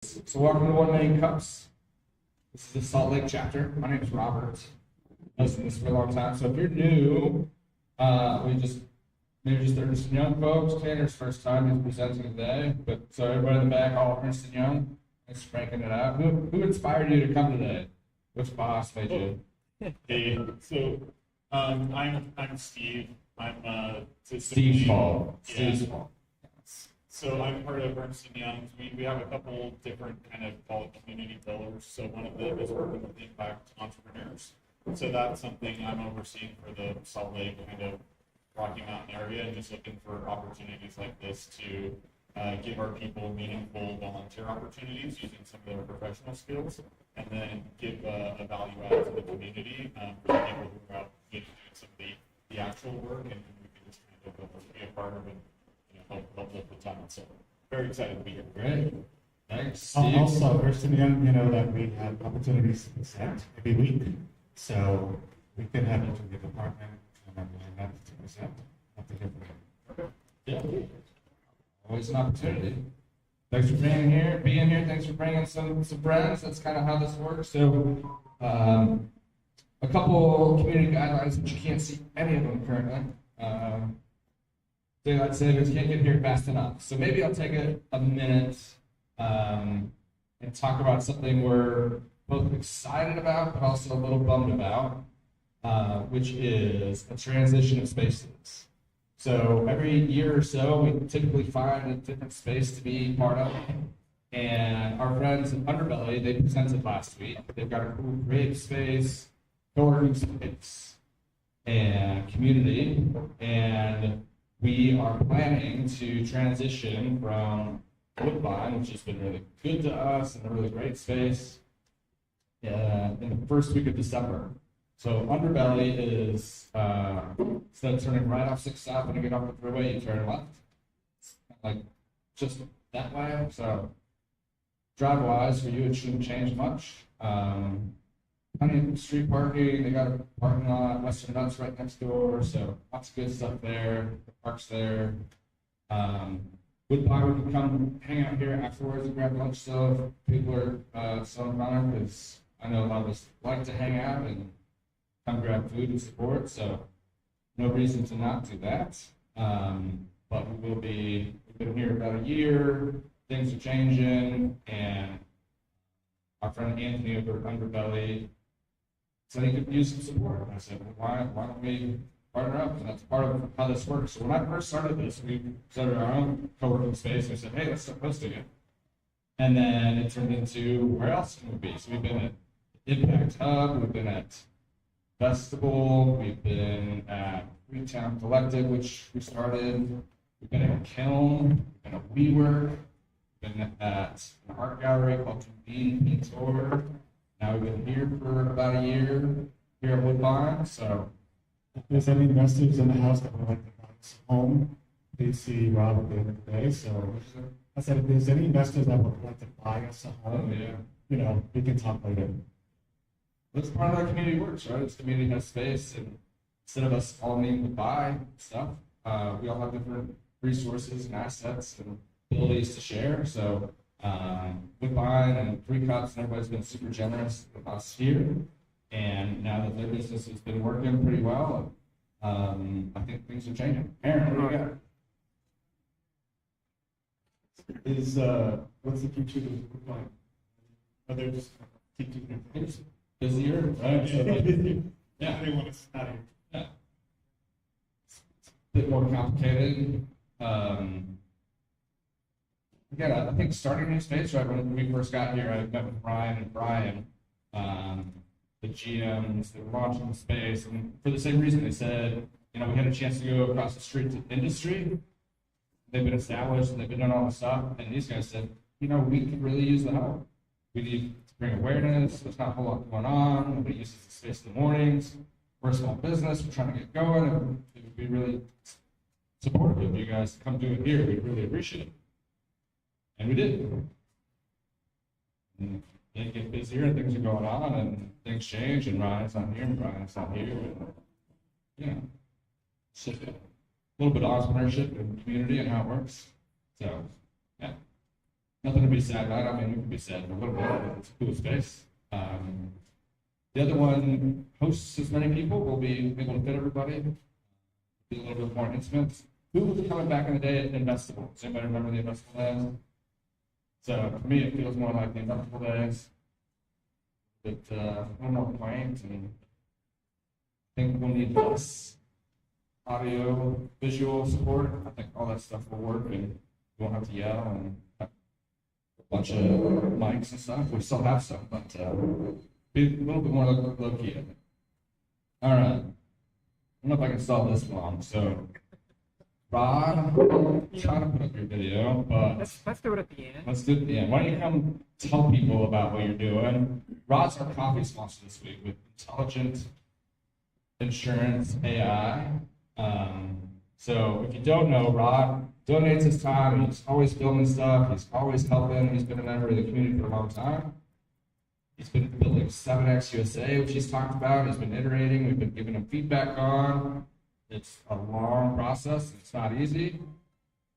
So welcome to One Million Cups. This is the Salt Lake chapter. My name is Robert. I've been doing this for a long time. So if you're new, maybe just Ernst & Young folks. Tanner's first time he's presenting today. But so everybody in the back, all Ernst & Young, thanks for cranking it out. Who inspired you to come today? Which boss made you? Hey, so I'm Steve. I'm Steve Paul. Yeah. Steve's Paul. So I'm part of Ernst & Young. We have a couple different kind of call it community pillars. So one of them is working with impact entrepreneurs. So that's something I'm overseeing for the Salt Lake kind of Rocky Mountain area, and just looking for opportunities like this to give our people meaningful volunteer opportunities using some of their professional skills, and then give a value add to the community for the people who are out doing some of the actual work, and we can just kind of be a part of it. Help lift the town. So very excited to be here. Great. Thanks, Steve. Also, Ernst & Young, that we have opportunities to present every week. So we can have you to the department and have to present. Have to hear from you. Yeah. Always an opportunity. Thanks for being here. Thanks for bringing some friends. That's kind of how this works. So, a couple community guidelines, which you can't see any of them currently. Daylight savings can't get here fast enough. So maybe I'll take a minute and talk about something we're both excited about, but also a little bummed about, which is a transition of spaces. So every year or so, we typically find a different space to be part of. And our friends at Underbelly, they presented last week. They've got a cool creative space, co-working space, and community. And we are planning to transition from Woodbine, which has been really good to us and a really great space, in the first week of December. So Underbelly is, instead of turning right off 6th South when you get off the freeway, you turn left. It's like just that way. So drive-wise, for you, it shouldn't change much. Plenty of street parking. They got a parking lot, Western Nuts right next door, so lots of good stuff there. The park's there. Woodbine, we can come hang out here afterwards and grab lunch. So if people are so inclined, because I know a lot of us like to hang out and come grab food and support. So no reason to not do that. But we've been here about a year. Things are changing, and our friend Anthony over at Underbelly said he could use some support. And I said, well, why don't we partner up? And that's part of how this works. So when I first started this, we started our own co-working space. And I said, hey, let's start hosting it. And then it turned into where else can we be? So we've been at Impact Hub, we've been at Festival, we've been at Freetown Collective, which we started. We've been at Kiln, we've been at WeWork, we've been at an art gallery called Convene Tour. Now we've been here for about a year here at Woodbine. So If there's any investors in the house that would like to buy us a home, please see Rob at the end of the day. So I said, if there's any investors that would like to buy us a home, we can talk later. that's part of how community works, right? It's community has space, and instead of us all needing to buy stuff, we all have different resources and assets and abilities to share. So Woodbine and 3 Cups and everybody's been super generous with us here. And now that their business has been working pretty well, I think things are changing. Aaron, what do you got? What's the future of Woodbine? Are they just keep doing things? Busier, right? So yeah. Everyone is out here. Yeah. It's a bit more complicated. Again, I think starting a new space, right? When we first got here, I met with Ryan and Brian, the GMs that were launching the space, and for the same reason, they said, we had a chance to go across the street to industry. They've been established and they've been doing all this stuff, and these guys said, we could really use the help. We need to bring awareness. There's not a whole lot going on. Nobody uses the space in the mornings. We're a small business. We're trying to get going, and it would be really supportive of you guys to come do it here. We'd really appreciate it. And we did. And they get busier, and things are going on, and things change, and Ryan's not here, and Brian's not here. And, so a little bit of entrepreneurship and community and how it works. So, yeah. nothing to be sad about. I mean, we can be sad a little bit, but it's a cool space. The other one hosts as many people. We'll be able to fit everybody. Be a little bit more intimate. Who was coming back in the day at Investable? Does anybody remember the Investable days? So for me, it feels more like the Investable days. But a little more quaint, and I think we'll need less audio, visual support. I think all that stuff will work, and we won't have to yell and have a bunch of mics and stuff. We still have some, but be a little bit more low key, I think. All right. I don't know if I can stall this long. So, Rod, I'm trying to put up your video, but Let's do it at the end. let's do it at the end. Why don't you come tell people about what you're doing? Rod's our coffee sponsor this week with Intelligent Insurance AI. So if you don't know, Rod donates his time. He's always filming stuff. He's always helping. He's been a member of the community for a long time. He's been building 7X USA, which he's talked about. He's been iterating. We've been giving him feedback on. It's a long process. It's not easy.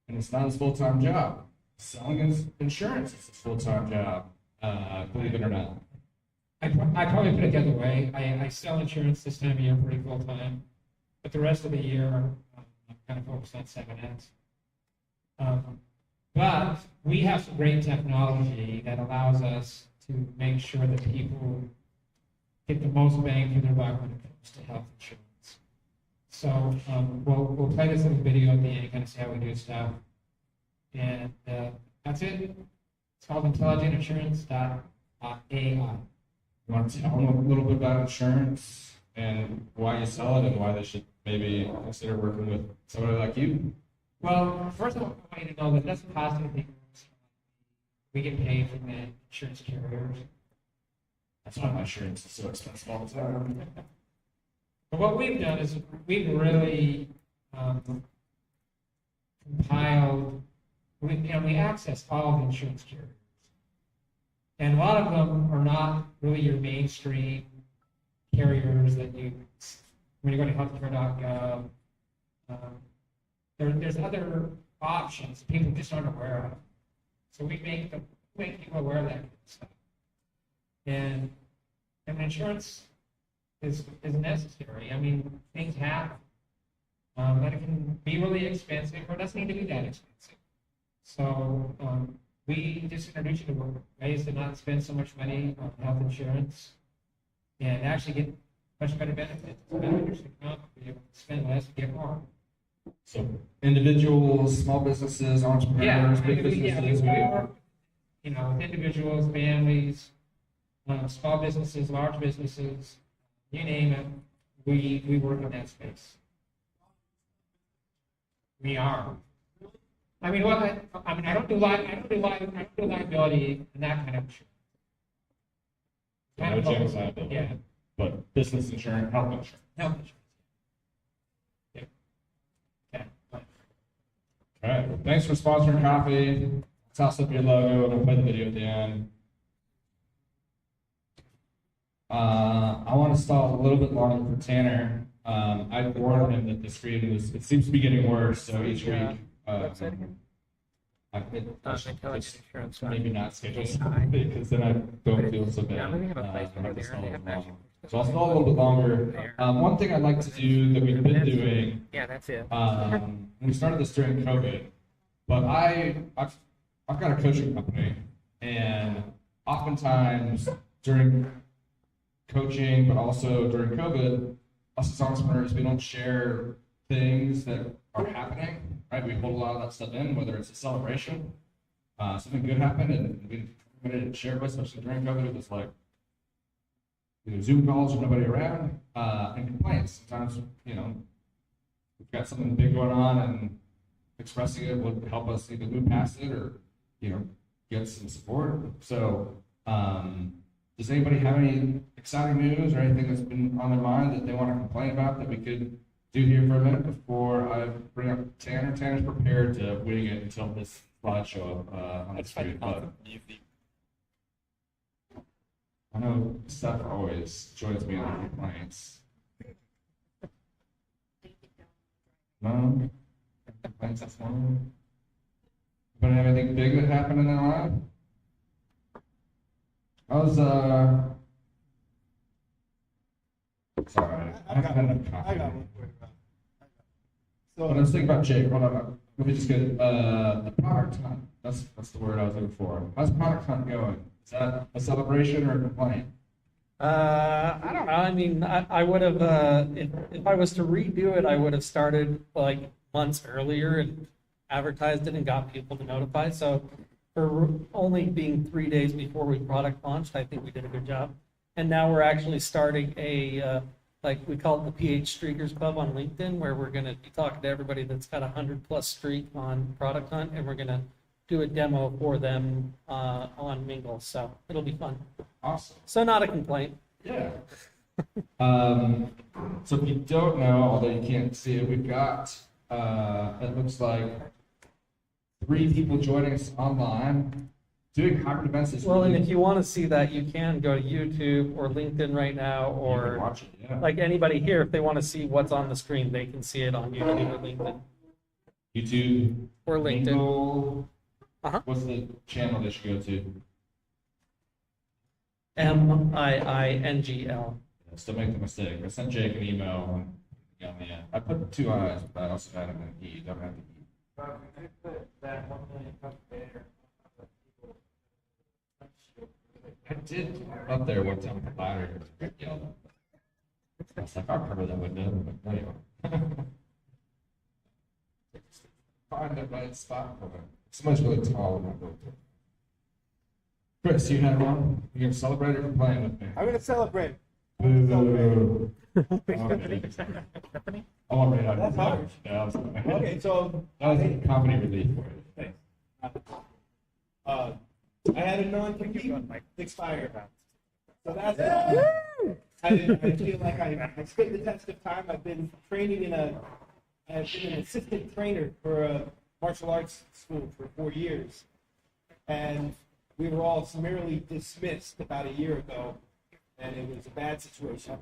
And it's not his full-time job. Selling his insurance is his full-time job, believe it or not. I probably put it the other way. I sell insurance this time of year pretty full time, but the rest of the year I'm kind of focused on 7X. But we have some great technology that allows us to make sure that people get the most bang for their buck when it comes to health insurance. So we'll play this little video at the end, kind of see how we do stuff, and that's it. It's called intelligentinsurance.ai. You want to tell them a little bit about insurance and why you sell it and why they should maybe consider working with somebody like you? Well, first of all, I want you to know that it doesn't cost anything. We get paid from the insurance carriers. That's why my insurance is so expensive all the time. But what we've done is we've really compiled, we access all of the insurance carriers. And a lot of them are not really your mainstream carriers that you, when you go to healthcare.gov, there's other options people just aren't aware of. So we make people aware of that kind of stuff. And insurance is necessary. I mean, things happen. That it can be really expensive, or it doesn't need to be that expensive. So we just introduce you to ways to not spend so much money on health insurance and actually get much better benefits. Benefits account, be able to spend less and get more. So individuals, small businesses, entrepreneurs, big businesses. We work, with individuals, families, small businesses, large businesses, you name it. We work in that space. We are. I mean, I don't do liability and that kind of insurance. No general liability. Yeah. But business insurance, health insurance. Health insurance. Yeah. Okay. All right. Well, thanks for sponsoring coffee. Toss up your logo and we'll play the video at the end. I want to stall a little bit longer for Tanner. I warned him that the screen it seems to be getting worse, so each week. Website again? Just Insurance. maybe not schedule AI. because then I don't feel so bad. Yeah, maybe have a place I have over to there. stall They a have little magic. longer. So I'll stall a little bit longer. One thing I'd like to do that we've been doing, Yeah, that's it. we started this during COVID, but I've got a coaching company, and oftentimes during coaching, but also during COVID, us as entrepreneurs, we don't share things that are happening, right? We hold a lot of that stuff in, whether it's a celebration, something good happened, and we didn't share it with, especially during COVID. It was like Zoom calls with nobody around, and complaints. Sometimes, we've got something big going on, and expressing it would help us either move past it or, get some support. So, does anybody have any exciting news or anything that's been on their mind that they want to complain about that we could do here for a minute before I bring up Tanner? Tanner's prepared to wing it until this slideshow on the screen. But I know Steph always joins me in the complaints. No? Complaints this morning? But anything big that happened in their life? I was sorry, I haven't had enough coffee. I got one. But I was thinking about Jake. Hold on, let me just get the product hunt. That's the word I was looking for. How's product hunt going? Is that a celebration or a complaint? I don't know. I mean, I would have, if I was to redo it, I would have started like months earlier and advertised it and got people to notify. So for only being 3 days before we product launched, I think we did a good job. And now we're actually starting a, like we call it the PH Streakers Club on LinkedIn, where we're going to be talking to everybody that's got a 100+ streak on Product Hunt, and we're going to do a demo for them on miingl. So it'll be fun. Awesome. So not a complaint. Yeah. So if you don't know, although you can't see it, we've got, it looks like 3 people joining us online, doing hybrid events this Well, and week. if you want to see that, you can go to YouTube or LinkedIn right now, You can or watch it, yeah. like anybody here, if they want to see what's on the screen, they can see it on YouTube or LinkedIn. YouTube, Or LinkedIn. miingl. Uh-huh. What's the channel they should go to? miingl. Still make the mistake. I sent Jake an email on the end. I put 2 I's, but I also added an E. Don't have the E. I did up there one time with the ladder. Yelled. I was like, I'll cover that window. But anyway. Find the right spot for it. Somebody's really tall in that building. Chris, you had one? You're going to celebrate or complain with me? I'm gonna celebrate. Boo. Okay. I want right out That's hard. Yeah, Okay, so that was a comedy relief for you. I had a non-compete expire. So that's I feel like I stood the test of time. I've been training I've been an assistant trainer for a martial arts school for 4 years, and we were all summarily dismissed about a year ago, and it was a bad situation.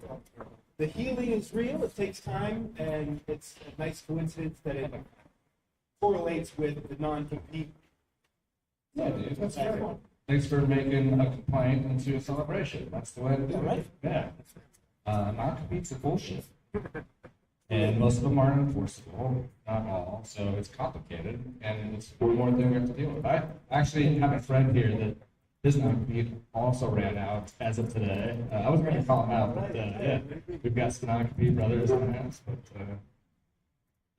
The healing is real. It takes time, and it's a nice coincidence that it correlates with the non-compete. Yeah, dude, that's fair. Thanks for making a complaint into a celebration. That's the way to do it. Right. Yeah. Non-competes are bullshit. And most of them aren't enforceable, not all, so it's complicated, and it's one more thing we have to deal with. I actually have a friend here that his non-compete also ran out as of today. I wasn't going to call him out, but yeah, we've got some non-compete brothers in the house, but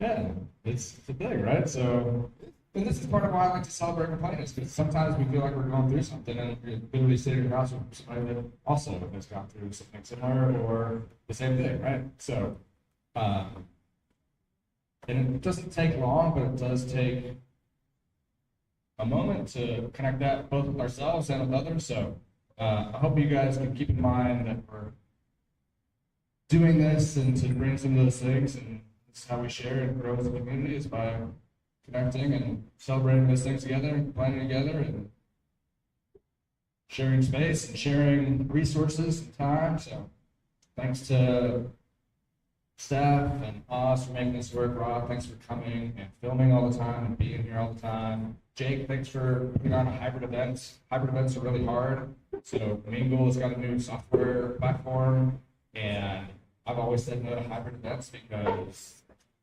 yeah, it's a thing, right? So, and this is part of why I like to celebrate complaints, because sometimes we feel like we're going through something, and you're literally sitting in your house with somebody that also has gone through something similar or the same thing, right? So, and it doesn't take long, but it does take a moment to connect that both with ourselves and with others. So I hope you guys can keep in mind that we're doing this and to bring some of those things, and this is how we share and grow as a community, is by connecting and celebrating those things together and planning together and sharing space and sharing resources and time. So thanks to staff and us for making this work. Rob, thanks for coming and filming all the time and being here all the time. Jake, thanks for putting on a hybrid events. Hybrid events are really hard. So miingl has got a new software platform, and I've always said no to hybrid events because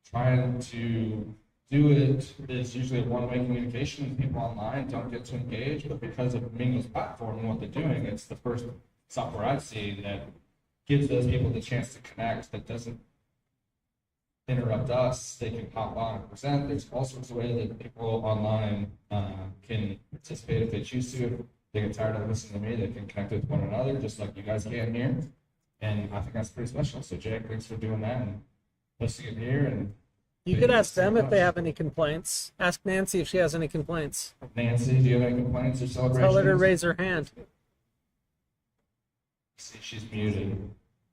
trying to do it is usually a one-way communication. People online don't get to engage, but because of miingl's platform and what they're doing, it's the first software I've seen that gives those people the chance to connect, that doesn't interrupt us. They can hop on and present. There's all sorts of ways that people online can participate if they choose to. If they get tired of listening to me, they can connect with one another, just like you guys can here. And I think that's pretty special. So Jake, thanks for doing that and listening it here. And You could ask them if they have any complaints. Ask Nancy if she has any complaints. Nancy, do you have any complaints or celebrations? Tell her to raise her hand. See, she's muted.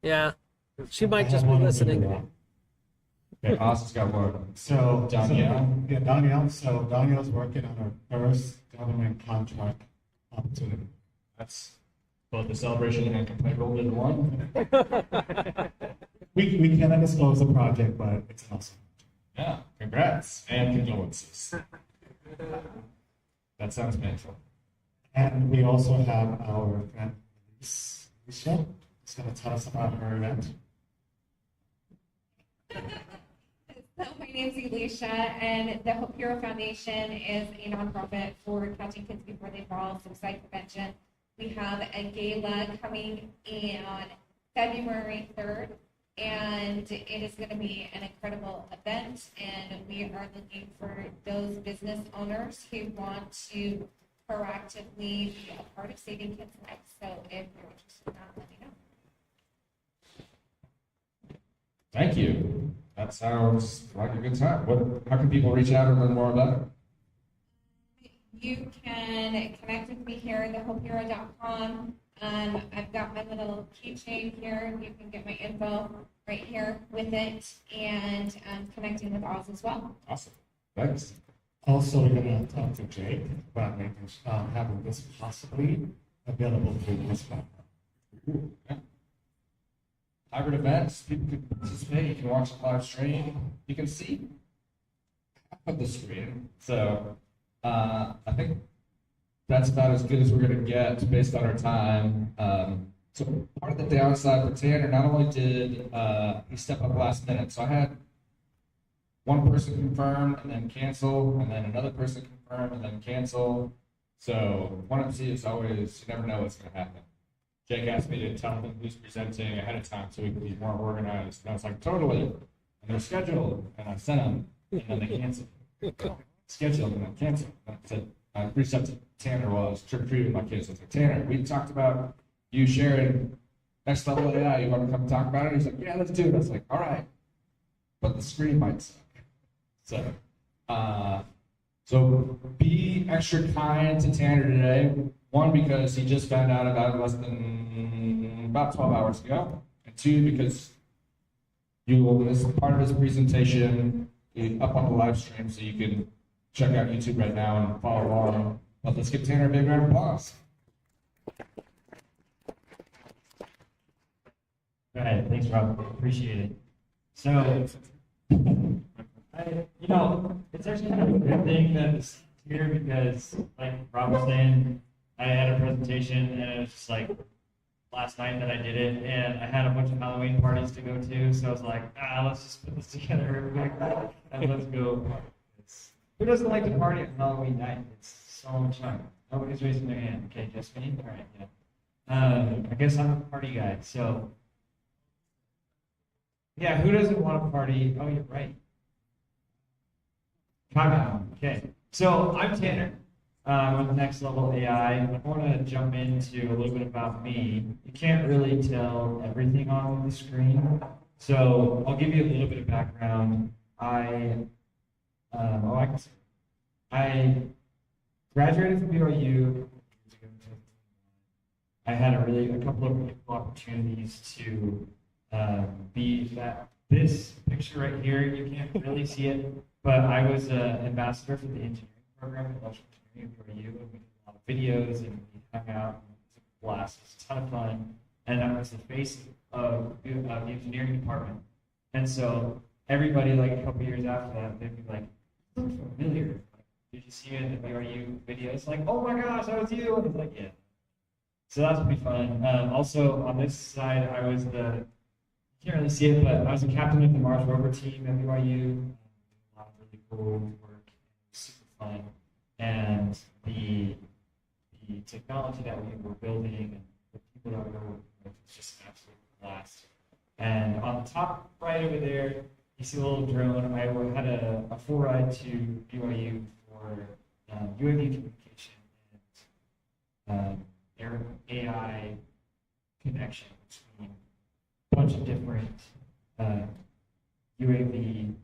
Yeah, she might just be listening. Okay, Austin's got one. So Danielle? Yeah, Danielle. So Danielle's working on her first government contract opportunity. That's both the celebration and complaint rolled into one. We cannot disclose the project, but it's awesome. Yeah, congrats and condolences. That sounds painful. And we also have our friend Alicia, who's going to tell us about her event. So my name's Alicia, and the Hope Hero Foundation is a nonprofit for catching kids before they fall, suicide prevention. We have a gala coming in on February 3rd, and it is going to be an incredible event, and we are looking for those business owners who want to proactively be a part of saving kids' lives. So if you're interested in that, let me know. Thank you. That sounds like a good time. How can people reach out and learn more about it? You can connect with me here at thehopehero.com. I've got my little keychain here. You can get my info right here with it, and connecting with Oz as well. Awesome. Thanks. Also, we're going to talk to Jake about making having this possibly available through this platform. Yeah. Hybrid events, people can participate, you can watch the live stream, you can see half of the screen. So I think that's about as good as we're going to get based on our time. So part of the downside for Tanner, not only did he step up last minute, so I had one person confirm and then cancel, and then another person confirm and then cancel. So one MC is always, you never know what's going to happen. Jake asked me to tell him who's presenting ahead of time so we could be more organized. And I was like, totally. And they're scheduled. And I sent them, and then they canceled. Scheduled and then canceled. And I said, I reached out to Tanner while I was trick-or-treating my kids. I was like, Tanner, we talked about you sharing Next Lvl Ai. You want to come talk about it? He's like, yeah, let's do it. I was like, all right. But the screen might suck. So be extra kind to Tanner today. One, because he just found out about it less than about 12 hours ago. And two, because you will miss part of his presentation up on the live stream, so you can check out YouTube right now and follow along. But let's give Tanner a big round of applause. All right, thanks, Rob. Appreciate it. So, it's actually kind of a good thing that it's here because, like Rob was saying, I had a presentation and it was just like last night that I did it, and I had a bunch of Halloween parties to go to, so I was like, let's just put this together real quick and let's go. Who doesn't like to party on Halloween night? It's so much fun. Nobody's raising their hand. Okay, just me? All right, yeah. I guess I'm a party guy, so. Yeah, who doesn't want to party? Oh, you're right. Okay, so I'm Tanner with Next Lvl Ai. I want to jump into a little bit about me. You can't really tell everything on the screen, so I'll give you a little bit of background. I graduated from BYU. I had a couple of really cool opportunities to be that. This picture right here, you can't really see it, but I was an ambassador for the engineering program at Electrical Engineering at BYU, and we did a lot of videos and we hung out, and it was a blast. It was a ton of fun, and I was the face of the engineering department. And so everybody, like a couple years after that, they'd be like, "Looks familiar. Like, did you see it in the BYU videos?" Like, "Oh my gosh, that was you!" And I was like, "Yeah." So that's pretty fun. Also, on this side, I was you can't really see it, but I was a captain of the Mars rover team at BYU. A lot of really cool work, super fun, and the technology that we were building and the people that we were working with was just an absolute blast. And on the top right over there, you see a little drone. I had a full ride to BYU for UAV communication and AI connection between a bunch of different UAV,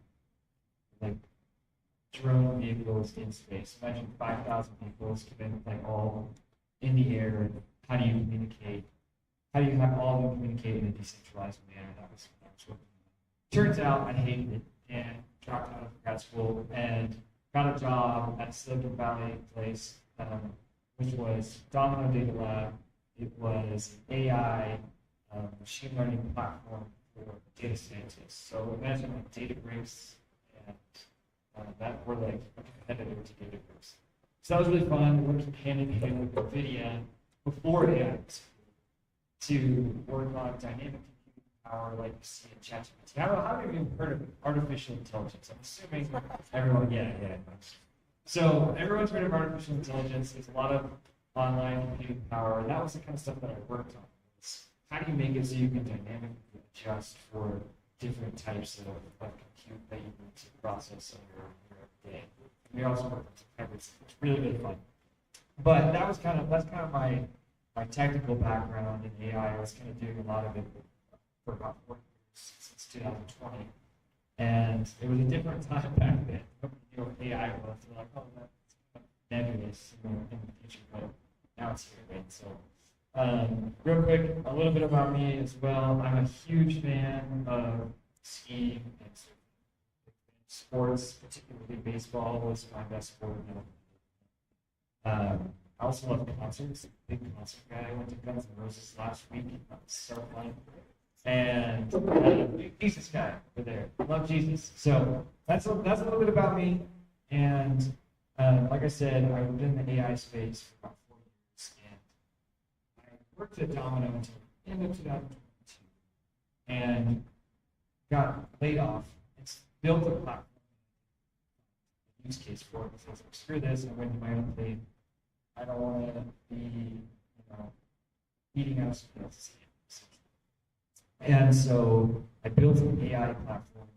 like drone vehicles in space. Imagine 5,000 vehicles all in the air. How do you communicate? How do you have all of them communicate in a decentralized manner? That was what I was working on. Turns out I hated it and dropped out of grad school and got a job at a Silicon Valley place, which was Domino Data Lab. It was AI machine learning platform for data scientists. So imagine like Databricks and that were like a competitor to Databricks. So that was really fun, working hand in hand with NVIDIA before AI to work on dynamic computing power like you see in ChatGPT. I don't know, how many of you have heard of artificial intelligence? I'm assuming everyone, yeah. So everyone's heard of artificial intelligence. There's a lot of online computing power, and that was the kind of stuff that I worked on. How do you make it so you can dynamically adjust for different types of compute that you need to process in your day? We also work on some hybrids. It's really, really fun. But that's kind of my technical background in AI. I was kind of doing a lot of it for about 4 years since 2020. And it was a different time back then. You know, AI was like, oh, that's nebulous in the future, but now it's here, right? So, real quick, a little bit about me as well. I'm a huge fan of skiing and sports, particularly baseball was my best sport. I also love concerts. Big concert guy. I went to Guns N' Roses last week. That was so fun. And Jesus guy over there. I love Jesus. So that's a little bit about me. And like I said, I was in the AI space for about 4 years, and I worked at Domino until the end of 2022, and got laid off. It's built a platform, a use case for it. So I was like, screw this, I went to my own thing. I don't want to be, eating out of somebody else's hands. And so I built an AI platform.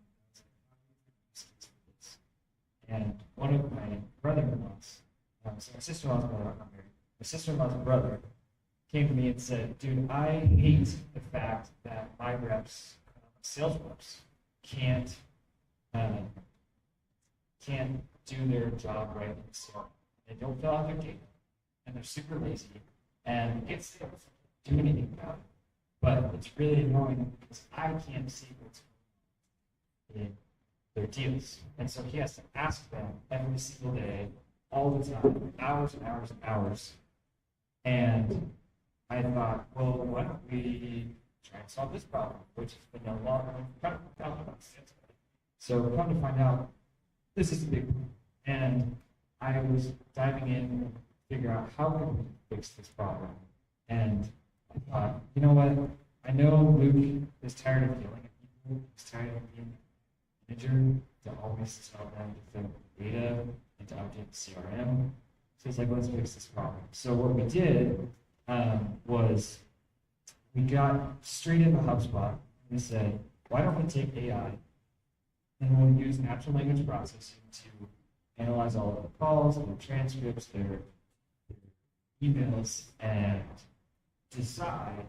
And one of my brother-in-laws, so my sister-in-law's brother, I'm not married, my sister-in-law's brother came to me and said, dude, I hate the fact that my reps, sales reps, can't do their job right in the CRM. They don't fill out their data, and they're super lazy, and it's able to do anything about it. But it's really annoying because I can't see what's going on in their deals. And so he has to ask them every single day, all the time, hours and hours and hours. And I thought, well, why don't we try and solve this problem, which has been a long time. So come to find out, this is a big problem. And I was diving in to figure out how can we fix this problem. And I thought, you know what? I know Luke is tired of yelling at people. He's tired of being a manager to always tell them to fill the data and to update the CRM. So it's like, let's fix this problem. So what we did was we got straight into HubSpot and we said, why don't we take AI and we'll use natural language processing to analyze all of the calls, their transcripts, their emails, and decide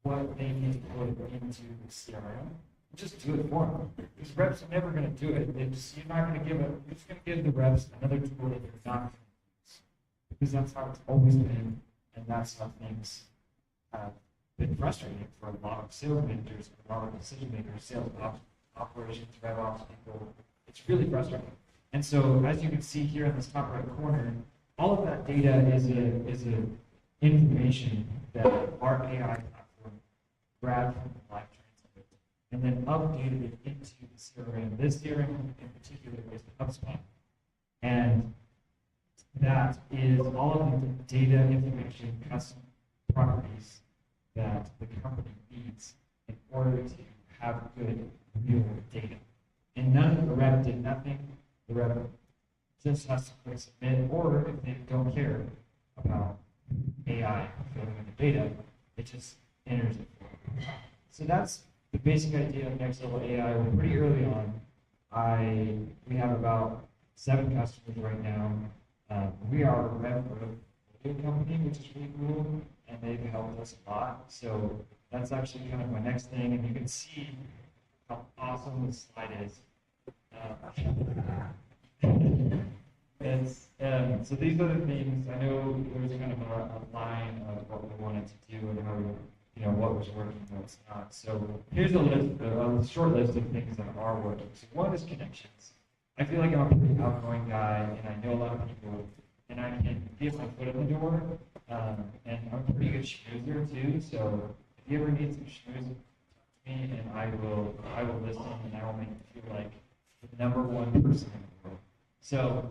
what they need to put into the CRM. Just do it for them. Because reps are never going to do it. You're not going to give it. You're just going to give the reps another tool that they're not going to use. Because that's how it's always been, and that's how things have been frustrating for a lot of sales managers, a lot of decision makers, sales operations, rev ops people. It's really frustrating. And so, as you can see here in this top right corner, all of that data is a information that our AI platform grabbed from the live transcript and then updated it into the CRM. This CRM in particular is HubSpot. And that is all of the data information, custom properties that the company needs in order to have good, real data. And none of the rep did nothing. The rep just has to click submit, or if they don't care about AI filling in the data, it just enters it. So that's the basic idea of Next Lvl AI. We're pretty early on. We have about 7 customers right now. We are a rev video company, which is really cool, and they've helped us a lot. So that's actually kind of my next thing, and you can see how awesome this slide is. So these are the things. I know there was kind of a line of what we wanted to do and how we, what was working and what's not. So here's a list, a short list of things that are working. So one is connections. I feel like I'm a pretty outgoing guy, and I know a lot of people, and I can get my foot in the door. And I'm a pretty good schmoozer too. So if you ever need some schmoozing, talk to me, and I will listen, and I will make you feel like the #1 person in the world. So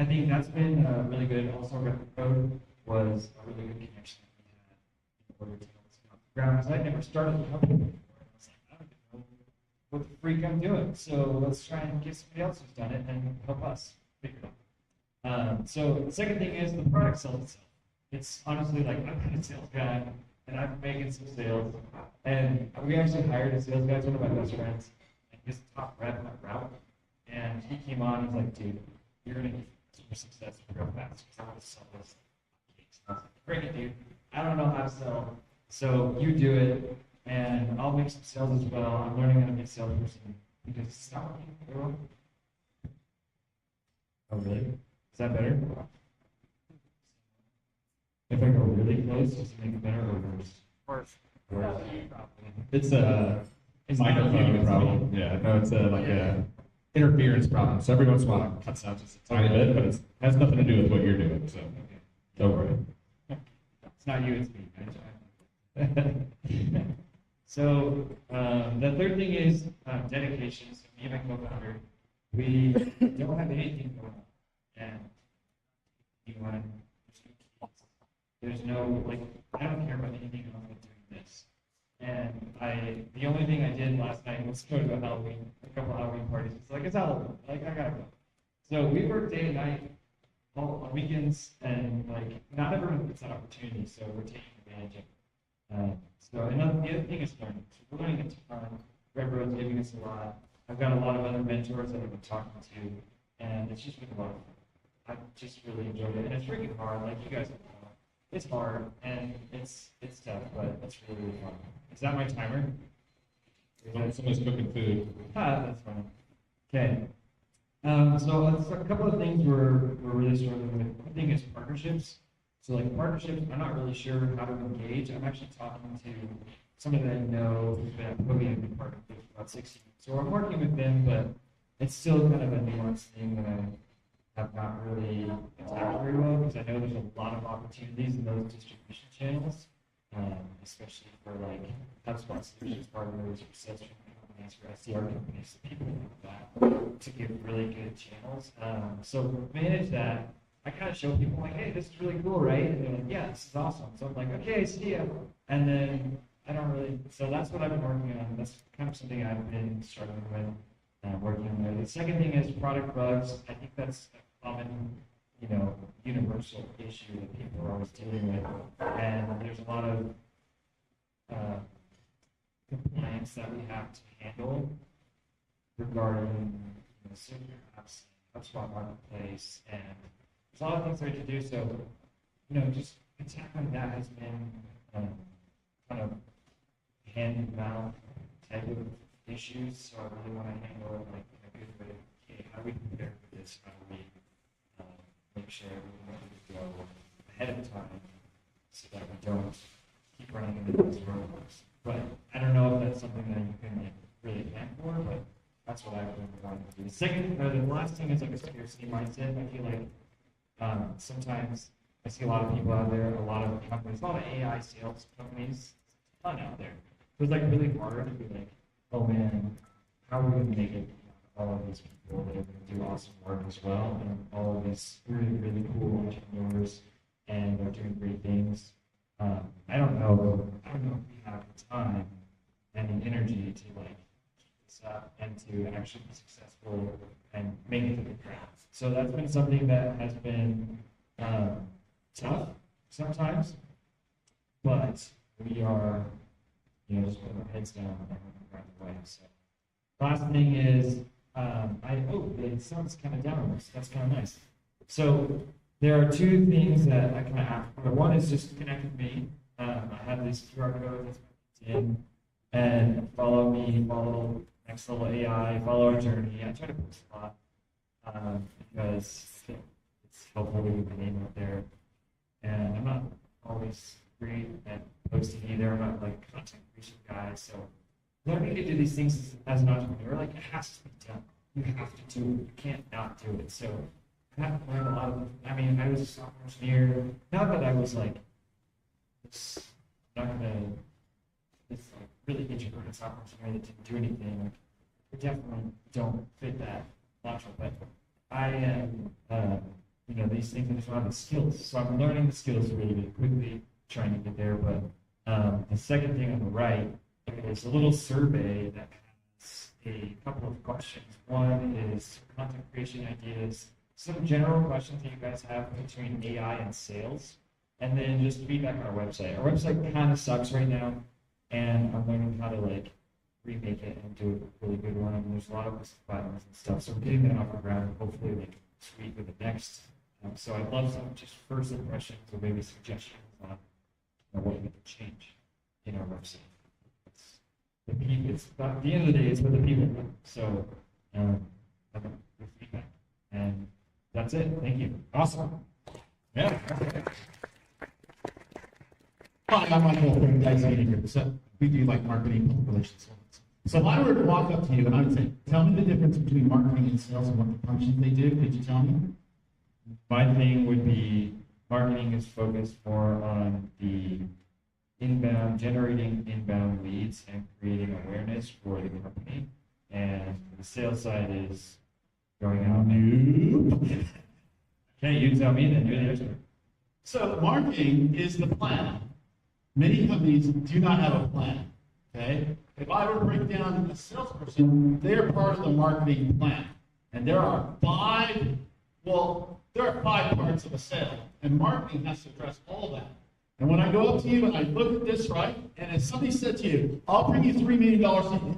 I think that's been really good. Also, Record Code was a really good connection that we had in order to help us get off the ground. Because I never started the company before. And I was like, I don't even know what the freak I'm doing. So let's try and get somebody else who's done it and help us figure it out. So the second thing is the product sells itself. It's honestly like I'm a sales guy and I'm making some sales. And we actually hired a sales guy, it's one of my best friends, and he's the top rep at Route. And he came on and was like, dude, you're gonna get super success real fast because I want to sell this cakes. I was like, bring it, dude. I don't know how to sell. So you do it and I'll make some sales as well. I'm learning how to be a salesperson because it's not working. Oh really? Is that better? If I go really close, does it make it better or worse? Worse. It's a microphone problem. Yeah, no, it's like a interference problem. So every once in a while it cuts out just a tiny bit, but it has nothing to do with what you're doing. So don't worry. It's not you, it's me. So the third thing is dedication. So me and my co-founder, we don't have anything going on, and there's no like I don't care about anything else but doing this. And the only thing I did last night was go to a couple Halloween parties. It's like it's Halloween, like I gotta go. So we work day and night, all on weekends, and like not everyone gets that opportunity, so we're taking advantage of it. The other thing is learning. So we're learning a ton. Everyone's giving us a lot. I've got a lot of other mentors that I've been talking to, and it's just been a lot of fun. I just really enjoyed it, and it's freaking hard. Like you guys know, it's hard and it's tough, but it's really, really fun. Is that my timer? Somebody's cooking food. That's fine. Okay. So it's a couple of things we're really struggling with. One thing is partnerships. So like partnerships, I'm not really sure how to engage. I'm actually talking to somebody that I know who's been at Podium and partnered with for about 6 years. So I'm working with them, but it's still kind of a nuanced thing that I have not really attacked very well because I know there's a lot of opportunities in those distribution channels, especially for like HubSpot solutions partners or sales companies or SDR companies, people like that to get really good channels. So manage that. I kind of show people like, hey, this is really cool, right? And they're like, yeah, this is awesome. So I'm like, okay, see ya. And then I don't really. So that's what I've been working on. That's kind of something I've been struggling with, working on there. The second thing is product bugs. I think that's a common, universal issue that people are always dealing with. And there's a lot of compliance that we have to handle regarding certain apps, HubSpot Marketplace, and there's a lot of things we have to do. So, just tackling that has been kind of hand and mouth type of issues. So I really want to handle it like in a good way. Okay, how do we prepare for this? How do we make sure everything is go ahead of time so that we don't keep running into these roadblocks? But I don't know if that's something that you can really plan for, but that's what I've been wanting to do. The last thing is like a scarcity mindset. I feel like sometimes I see a lot of people out there, a lot of companies, a lot of AI sales companies, a ton out there. So it's like really hard to be like, oh man, how are we going to make it? All of these people that are going to do awesome work as well, and all of these really, really cool entrepreneurs, and they're doing great things. I don't know if we have the time and the energy to like keep this up and to actually be successful and make it to the ground. So that's been something that has been tough sometimes, but we are, just putting our heads down and right away. So last thing is, the sun's kind of down. That's kind of nice. So there are two things that I kind of ask for. One is just connect with me. I have this QR code that's in, and follow me, follow Next Lvl Ai, follow our journey. I try to post a lot because it's helpful to get my name out there. And I'm not always great at posting either. I'm not like content creation guy. So learning to do these things as an entrepreneur, like it has to be done. You have to do it. You can't not do it. So I have to learn a lot of. I was a software engineer. Not that I was like not gonna this like really introverted software engineer that didn't do anything. Like, I definitely don't fit that mantra, but I am these things and just don't have the skills. So I'm learning the skills really, really quickly, trying to get there. But the second thing on the right is a little survey that has a couple of questions. One is content creation ideas, some general questions that you guys have between AI and sales, and then just feedback on our website. Our website kind of sucks right now, and I'm learning how to like remake it and do a really good one. And there's a lot of buttons and stuff, so we're getting that off the ground. And hopefully, like sweet with the next. So I'd love some just first impressions or maybe suggestions on what we could change in our website. It's the people. It's at the end of the day, it's what the people do. So with feedback, and that's it. Thank you. Awesome. Yeah. Hi, I'm Michael from Guys here. So we do like marketing, public relations. So if I were to walk up to you and I would say, tell me the difference between marketing and sales and what the functions they do, could you tell me? My thing would be marketing is focused more on the inbound, generating inbound leads and creating awareness for the company. And the sales side is going out and okay, you tell me then, you're the expert. So marketing is the plan. Many companies do not have a plan. Okay? If I were to break down a salesperson, they're part of the marketing plan. And there are five parts of a sale. And marketing has to address all that. And when I go up to you and I look at this, right, and if somebody said to you, I'll bring you $3 million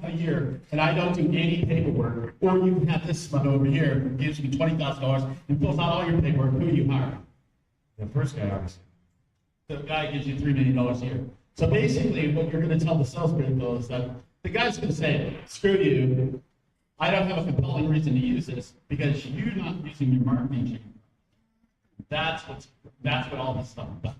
a year and I don't do any paperwork, or you can have this one over here who gives you $20,000 and fills out all your paperwork, who you hire? The first guy, obviously. The guy gives you $3 million a year. So basically, what you're going to tell the salespeople is that the guy's going to say, screw you, I don't have a compelling reason to use this because you're not using your marketing team. That's what all this stuff is about.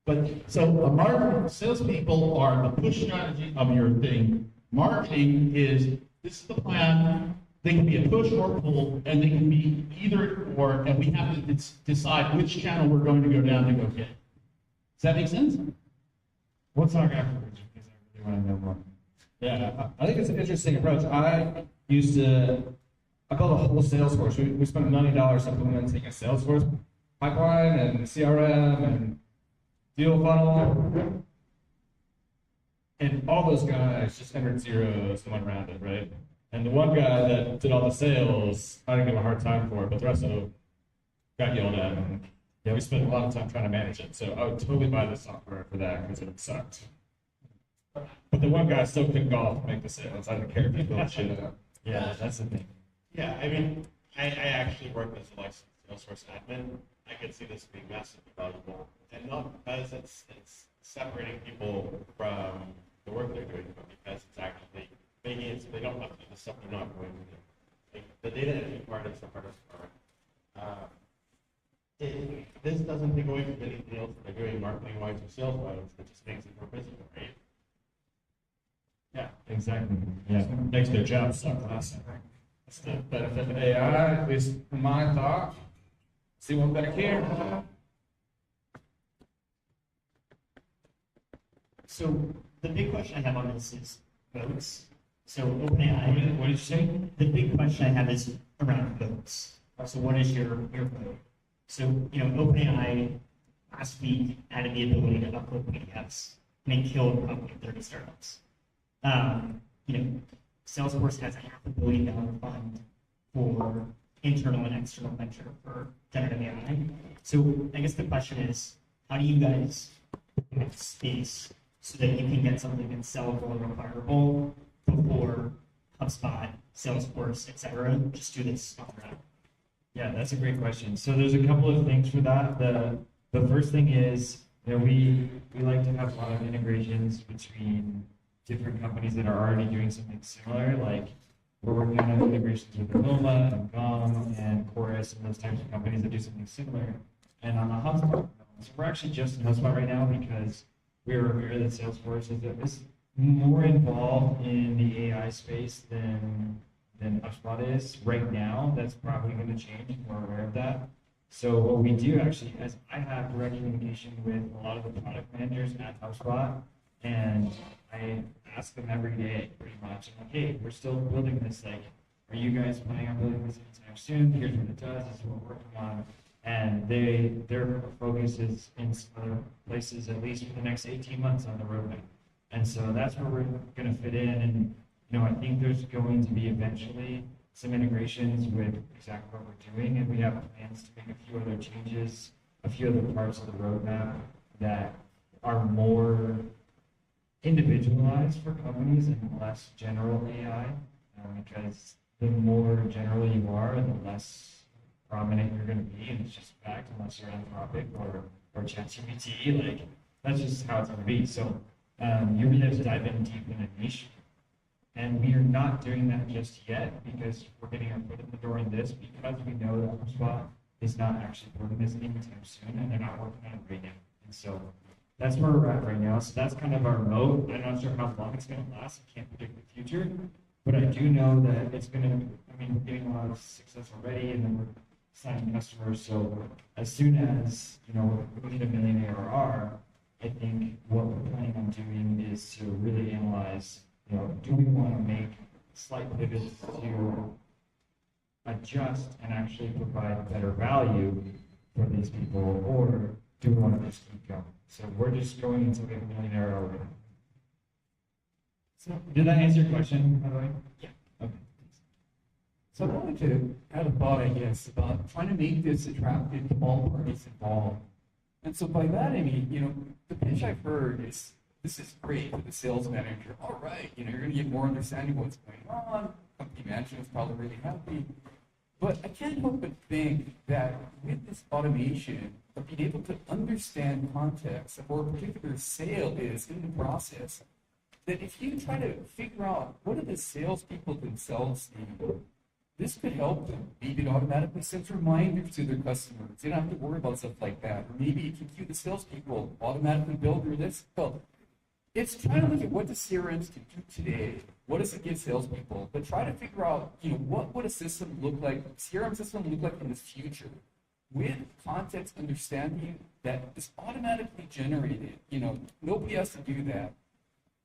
But so a marketing, salespeople are the push strategy of your thing. Marketing is, this is the plan. They can be a push or pull, and they can be either or, and we have to decide which channel we're going to go down to go get. Does that make sense? We'll talk afterwards because I really want to know more. Yeah, I think it's an interesting approach. I built a whole Salesforce. We spent $1 million implementing a Salesforce pipeline and CRM and deal funnel. And all those guys just entered zeros and went around it, right? And the one guy that did all the sales, I didn't give him a hard time for it, but the rest of them got yelled at. And yeah, we spent a lot of time trying to manage it. So I would totally buy the software for that because it sucked. But the one guy still couldn't golf and make the sales. I didn't care if he built shit out. Yeah, that's the thing. Yeah, I mean, I actually work as a licensed Salesforce admin. I could see this being massively valuable, and not because it's separating people from the work they're doing, but because it's actually making it so they don't have to do the stuff they're not going to do. Like, the data entry part is the hardest part. This doesn't take away from anything else that they're doing marketing-wise or sales-wise. It just makes it more visible, right? Yeah, exactly. Yeah. Makes their job suck less. That's the benefit of AI, at least in my thought. See one back here. So the big question I have on this is votes. So OpenAI. What did you say? The big question I have is around votes. So what is your vote? So OpenAI last week added the ability to upload PDFs, and it killed probably 30 startups. Salesforce has a $500 million fund for internal and external venture for generative AI. So I guess the question is, how do you guys make space so that you can get something that's sellable and acquirable before HubSpot, Salesforce, etc. just do this on their own? Yeah, that's a great question. So there's a couple of things for that. The first thing is, we like to have a lot of integrations between different companies that are already doing something similar. Like we're working on integrations with Noma and GOM and Chorus and those types of companies that do something similar. And on the HubSpot, so we're actually just in HubSpot right now because we're aware that Salesforce is more involved in the AI space than HubSpot is right now. That's probably going to change. We're aware of that. So what we do actually is I have direct communication with a lot of the product managers at HubSpot, and I ask them every day pretty much, I'm like, hey, we're still building this, like, are you guys planning on building this anytime soon? Here's what it does, this is what we're working on. And their focus is in some other places, at least for the next 18 months on the roadmap. And so that's where we're going to fit in. And, I think there's going to be eventually some integrations with exactly what we're doing. And we have plans to make a few other changes, a few other parts of the roadmap that are more individualized for companies and less general AI. Because the more general you are, the less prominent you're going to be, and it's just a fact, unless you're Anthropic or ChatGPT, like, that's just how it's going to be. So you really have to dive in deep in a niche, and we are not doing that just yet because we're getting our foot in the door in this because we know that HubSpot is not actually building this anytime soon, and they're not working on it right now. And so that's where we're at right now. So that's kind of our mode. I'm not sure how long it's going to last. I can't predict the future, but I do know that it's going to, we're getting a lot of success already, and then we're signing customers. So as soon as, we hit $1 million ARR, I think what we're planning on doing is to really analyze, do we want to make slight pivots to adjust and actually provide better value for these people, or do we want to just keep going? So we're just going until we have $1 million ARR right now. So did that answer your question, by the way? Yeah. Okay. So I wanted to add a thought, I guess, about trying to make this attractive to all parties involved. And so by that, I mean, the pitch I've heard is, this is great for the sales manager. All right, you're going to get more understanding of what's going on. Company management is probably really happy. But I can't help but think that with this automation, of being able to understand context of where a particular sale is in the process, that if you try to figure out what do the salespeople themselves need, this could help them. Maybe it automatically sends reminders to their customers. They don't have to worry about stuff like that. Or maybe it can cue the salespeople, automatically build their list. So it's trying to look at what the CRMs can do today. What does it give salespeople? But try to figure out, what would a system look like, CRM system look like in the future with context understanding that is automatically generated. Nobody has to do that.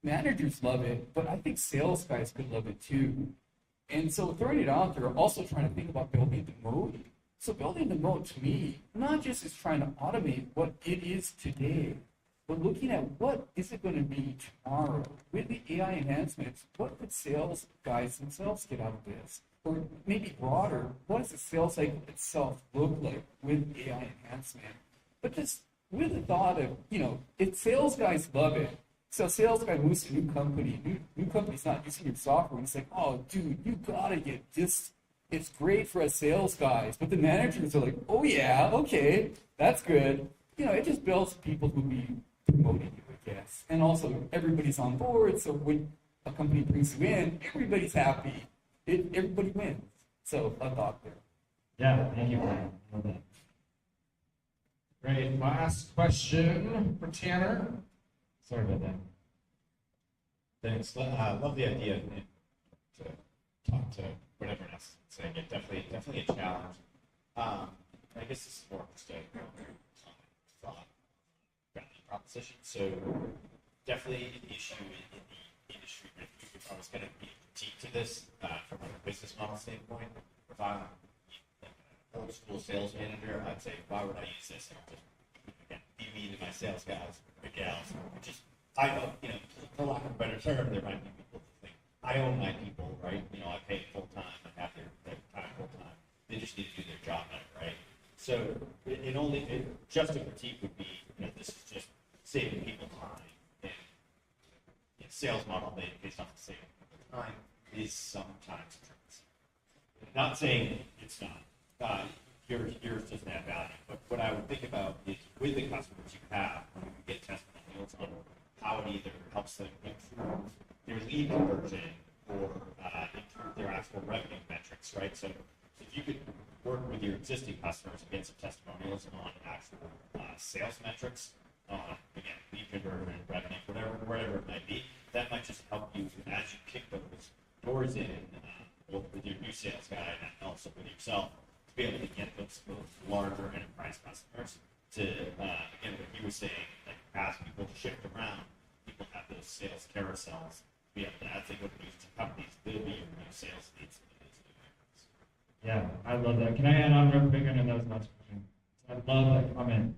Managers love it, but I think sales guys could love it too. And so throwing it out there, also trying to think about building the moat. So building the moat to me, not just is trying to automate what it is today, but looking at what is it going to be tomorrow. With the AI enhancements, what could sales guys themselves get out of this? Or maybe broader, what does the sales cycle itself look like with AI enhancement? But just with the thought of, if sales guys love it, so sales guy moves to a new company, new company's not using your software, and it's like, oh, dude, you gotta get this. It's great for us sales guys. But the managers are like, oh yeah, okay, that's good. It just builds people who be promoting you, I guess. And also, everybody's on board, so when a company brings you in, everybody's happy. Everybody wins. So, a thought there. Yeah, thank you, Brian. Love that. Great. Last question for Tanner. Sorry about that. Thanks. Love the idea to talk to whatever else is saying it. Definitely a challenge. I guess this is more just a thought proposition. So definitely an issue in the industry. If I was going to be critique to this from a business model standpoint, if I'm an old school sales manager, I'd say, why would I use this? Again, be mean to my sales guys or gals. I know, for lack of a better term, there might be people who think, I own my people, right? I pay full time, I have their time full time. They just need to do their job better, right? So just a critique would be, this is just saving people time. And sales model based off of saving people time is sometimes true. Not saying it's not. Yours doesn't add value. But what I would think about is with the customers you have, when you get testimonials on how it either helps them improve their lead conversion or improve their actual revenue metrics, right? So if you could work with your existing customers and get some testimonials on actual sales metrics, again, lead conversion, revenue, whatever it might be, that might just help you as you kick those doors in, both with your new sales guy and also with yourself, to be able to get those larger enterprise customers to, again, what you were saying, like ask people to shift around. People have those sales carousels. Be able to, as they go to new companies, they'll be your new sales leads. Yeah, I love that. Can I add on real quick? I know that was not a question. I love that comment.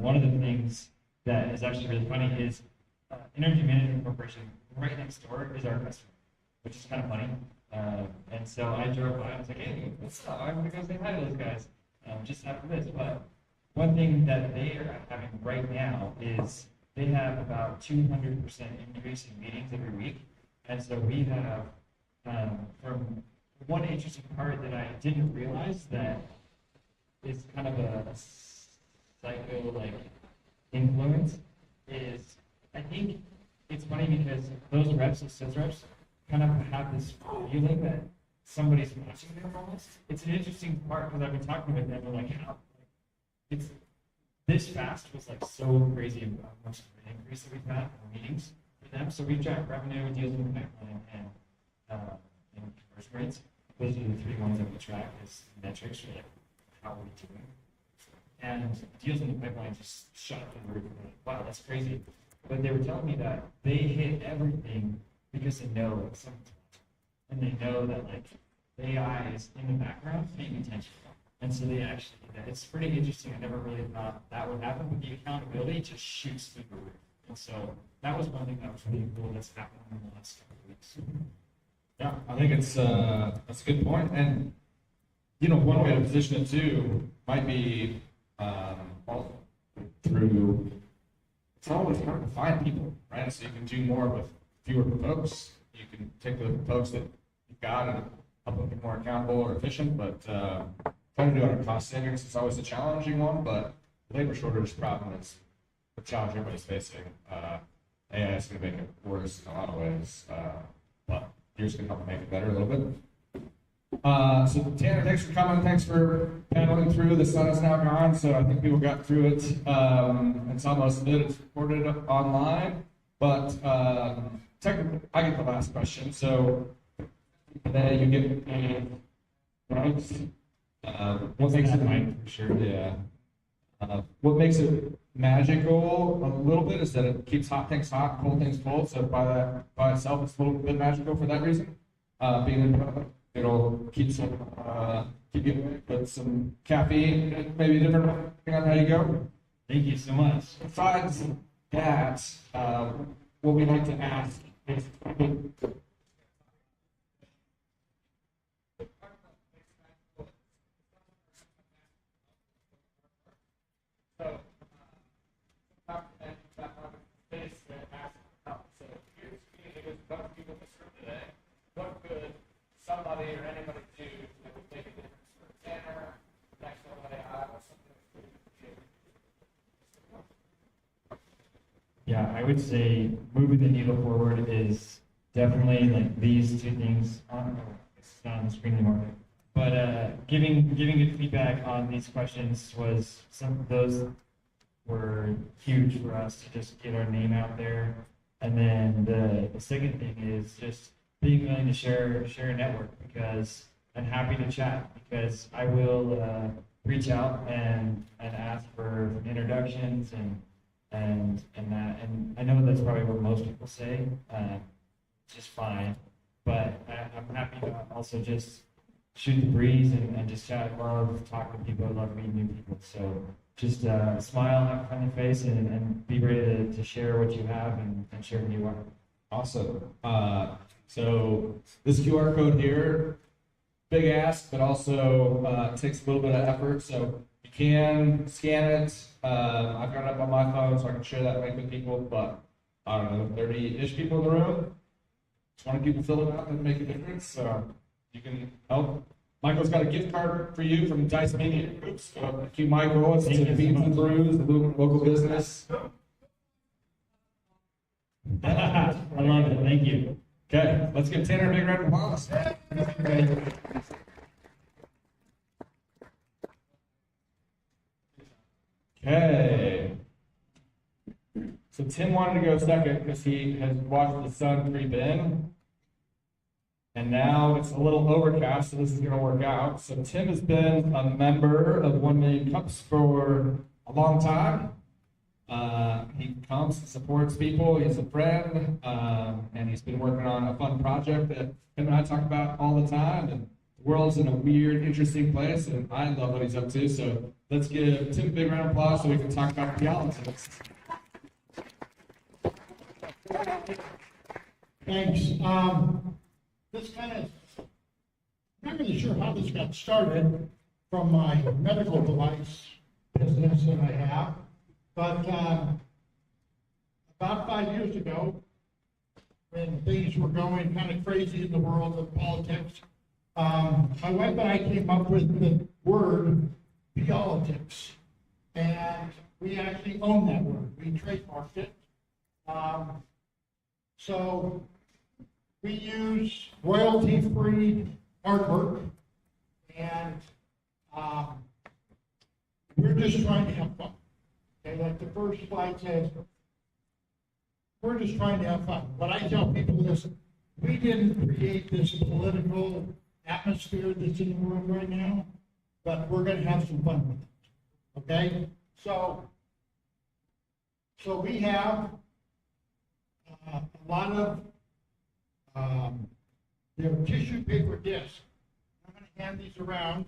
One of the things that is actually really funny is Energy Management Corporation right next door is our customer, which is kind of funny. And so I drove by and I was like, hey, what's up? I'm going to go say hi to those guys just after this. But one thing that they are having right now is they have about 200% increase in meetings every week. And so we have, from one interesting part that I didn't realize that is kind of a psycho like influence is I think it's funny because those reps and sales reps kind of have this feeling that somebody's watching them almost. It's an interesting part because I've been talking with them and like how it's this fast was like so crazy how much of an increase that we've had in meetings for them. So we track revenue, deals in the pipeline, and conversion rates. Those are the three ones that we track as metrics for like how we're doing. And deals in the pipeline just shot up the roof. Wow, that's crazy. But they were telling me that they hit everything because they know like something's and they know that like AI is in the background paying attention. And so they actually do that. It's pretty interesting. I never really thought that would happen, but the accountability just shoots through the roof. And so that was one thing that was really cool that's happened in the last couple of weeks. Yeah, I think it's that's a good point. And you know, one way to position it too might be through. It's always hard to find people, right? So you can do more with fewer folks. You can take the folks that you've got and help them be more accountable or efficient. But trying to do it on cost savings is always a challenging one. But the labor shortage problem is the challenge everybody's facing. AI is going to make it worse in a lot of ways. But yours can help make it better a little bit. So Tanner, thanks for coming. Thanks for paneling through. The sun is now gone, so I think people got through it. And saw most of it. It's recorded online. But technically, I get the last question. So then you get right. What makes it for sure? Yeah. What makes it magical a little bit is that it keeps hot things hot, cold things cold. So by itself, it's a little bit magical for that reason. Being in front of it, it'll keep you awake with some caffeine, maybe a different one, depending on how you go. Thank you so much. Besides that, what we like to ask is. What could somebody or anybody do that would make a difference for Tanner, Next Lvl Ai, or something? Yeah, I would say moving the needle forward is definitely like these two things. It's not on the screen anymore. But giving good feedback on these questions was those were huge for us to just get our name out there. And then the second thing is just being willing to share a network, because I'm happy to chat, because I will reach out and ask for introductions and that, and I know that's probably what most people say, just fine, but I'm happy to also just shoot the breeze and just chat. I love talking to people. I love meeting new people. So just smile, have a friendly face, and be ready to share what you have and share who you are. Awesome. So this QR code here, big ask, but also takes a little bit of effort. So you can scan it. I've got it up on my phone, so I can share that link with people. But I don't know, 30-ish people in the room, 20 people fill it out, and make a difference. So you can help. Michael's got a gift card for you from Dice Media Groups. Thank you, Michael. It's to Beans and Brews, the local business. I love it. Thank you. Okay, let's give Tanner a big round of applause. Okay. So Tim wanted to go second because he has watched the sun creep in. And now it's a little overcast, so this is going to work out. So Tim has been a member of 1 Million Cups for a long time. He comes and supports people. He's a friend, and he's been working on a fun project that him and I talk about all the time. And The world's in a weird, interesting place, and I love what he's up to. So let's give Tim a big round of applause so we can talk about politics. Thanks. This kind of, I'm not really sure how this got started from my medical device business that I have, but about 5 years ago, when things were going kind of crazy in the world of politics, my wife and I came up with the word politics, and we actually own that word. We trademarked it. So we use royalty-free artwork, and we're just trying to have fun. Okay, like the first slide says, we're just trying to have fun. What I tell people is, we didn't create this political atmosphere that's in the world right now, but we're going to have some fun with it. Okay, so we have a lot of they're tissue paper discs. I'm going to hand these around.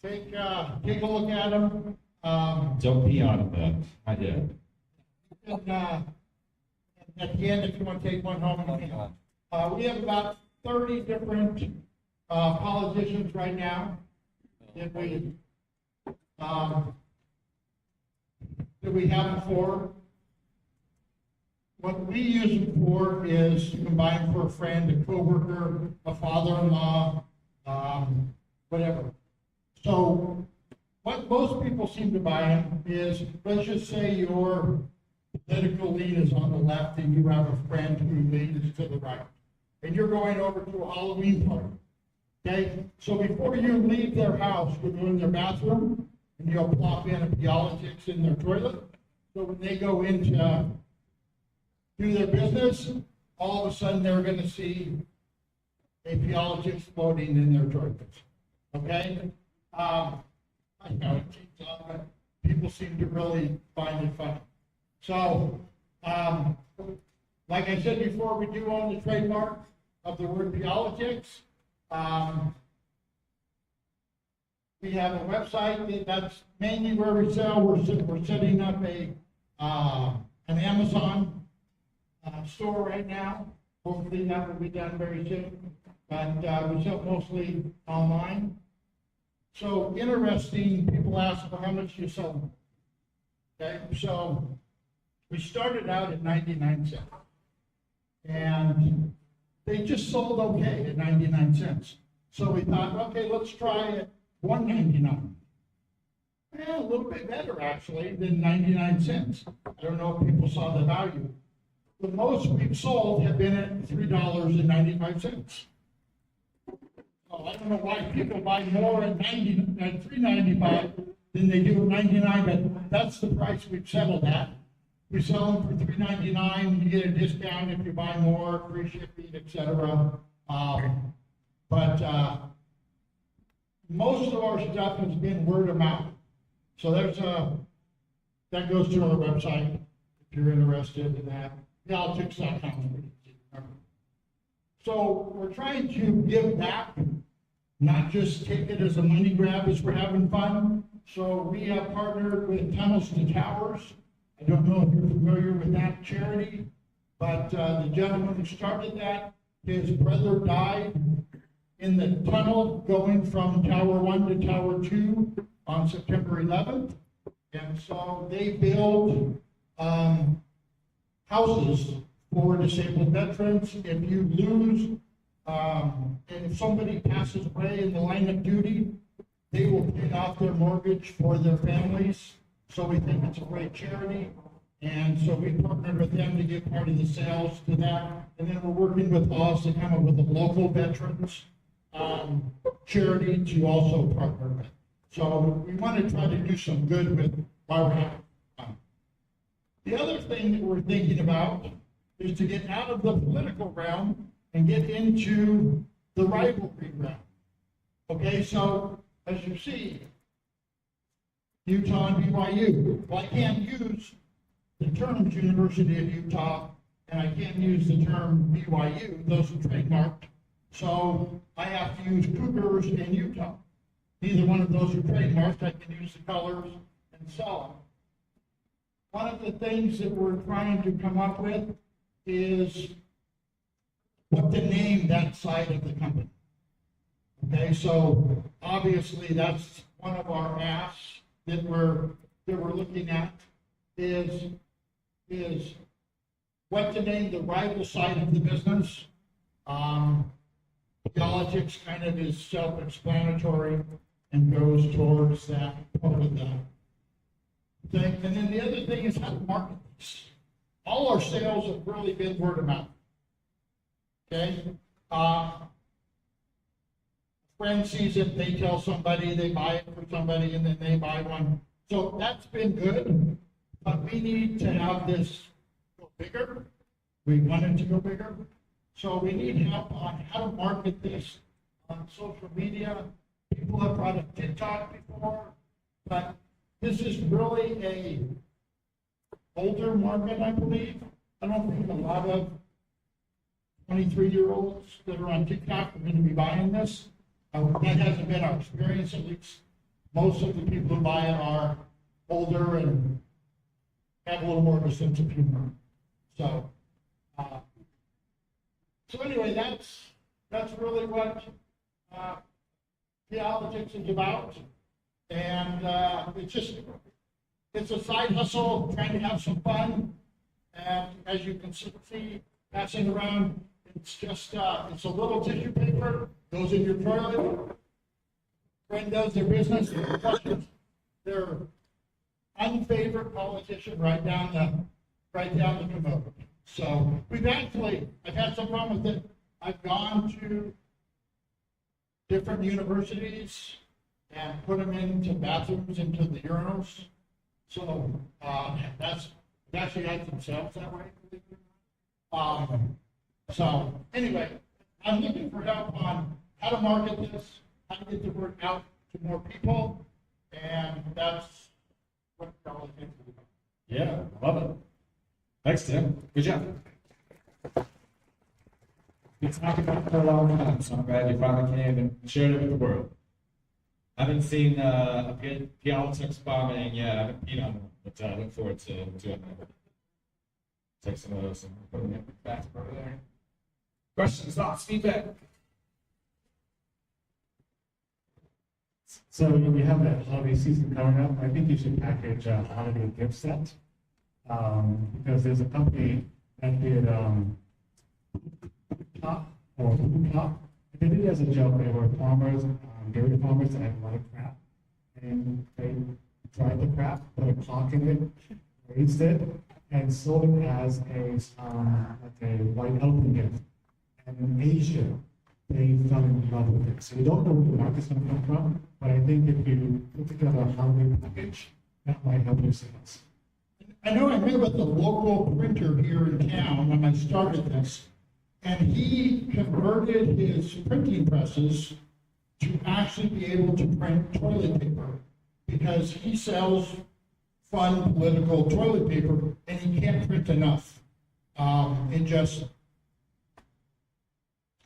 Take a look at them. Don't pee on them, I did. And at the end, if you want to take one home, you can. We have about 30 different politicians right now that we have them for. What we use them for is to combine for a friend, a coworker, a father-in-law, whatever. So what most people seem to buy them is, let's just say your political lead is on the left and you have a friend who leads to the right. And you're going over to a Halloween party. Okay? So before you leave their house, you go in their bathroom and you'll plop in a politics in their toilet. So when they go in to do their business, all of a sudden they're going to see a politics floating in their toilets. Okay? I know it keeps on, but people seem to really find it funny. So, like I said before, we do own the trademark of the word politics. We have a website that's mainly where we sell. We're setting up an Amazon store right now. Hopefully that will be done very soon. But we sell mostly online. So interesting, people ask, well, how much do you sell them? Okay, so we started out at 99 cents. And they just sold okay at 99 cents. So we thought, okay, let's try it. $1.99. A little bit better actually than 99 cents. I don't know if people saw the value. The most we've sold have been at $3.95. So I don't know why people buy more at $3.95 than they do at 99, but that's the price we've settled at. We sell them for $3.99. You get a discount if you buy more, free shipping, etc. But most of our stuff has been word of mouth. So that goes to our website if you're interested in that. Politics.com. So we're trying to give back, not just take it as a money grab as we're having fun. So we have partnered with Tunnels to Towers. I don't know if you're familiar with that charity, but the gentleman who started that, his brother died in the tunnel going from Tower 1 to Tower 2 on September 11th. And so they build houses for disabled veterans. If you lose, and if somebody passes away in the line of duty, they will pay off their mortgage for their families. So we think it's a great charity. And so we partnered with them to get part of the sales to that. And then we're working with Oz to come up with a local veterans charity to also partner with. So we want to try to do some good with our having fun. The other thing that we're thinking about is to get out of the political realm and get into the rivalry realm. Okay, so as you see, Utah and BYU. Well, I can't use the terms University of Utah and I can't use the term BYU, those are trademarked. So I have to use Cougars in Utah. Neither one of those are trademarked. I can use the colors and sell them. One of the things that we're trying to come up with is what to name that side of the company. Okay, so obviously that's one of our asks that we're looking at is what to name the rival side of the business. Politics kind of is self-explanatory and goes towards that part of the thing. And then the other thing is how to market this. All our sales have really been word of mouth. Okay? Friend sees it, they tell somebody, they buy it for somebody, and then they buy one. So that's been good, but we need to have this go bigger. We want it to go bigger. So we need help on how to market this on social media. People have brought up TikTok before, but this is really a older market, I believe. I don't think a lot of 23-year-olds that are on TikTok are going to be buying this. That hasn't been our experience, at least. Most of the people who buy it are older and have a little more of a sense of humor. So, anyway, that's really what politics is about. And it's a side hustle, trying to have some fun. And as you can see, passing around, it's just, it's a little tissue paper, goes in your toilet. Friend does their business, their unfavorite politician right down the commode. So I've had some fun with it. I've gone to different universities and put them into bathrooms, into the urinals. So that's actually had themselves that way. So anyway, I'm looking for help on how to market this, how to get the word out to more people, and that's what Kelli thinks of it. Yeah, I love it. Thanks, Tim. Good job. Been talking about it for a long time, so I'm glad you finally came and shared it with the world. I haven't seen a good politics bombing yet. I haven't peed on them, but I look forward to doing that. Take some of those and put them in the back over there. Questions, thoughts, feedback? So we have that holiday season coming up. I think you should package a holiday gift set. Because there's a company that did top or food top. They did it as a joke. They were farmers, dairy farmers that had a lot of crap. And they dried the crap, put a clock in it, raised it, and sold it as a white elephant gift. And in Asia, they fell in love with it. So we don't know where the market's going to come from, but I think if you put together a holiday package, that might help your sales. I know I met with a local printer here in town when I started this, and he converted his printing presses to actually be able to print toilet paper because he sells fun political toilet paper and he can't print enough.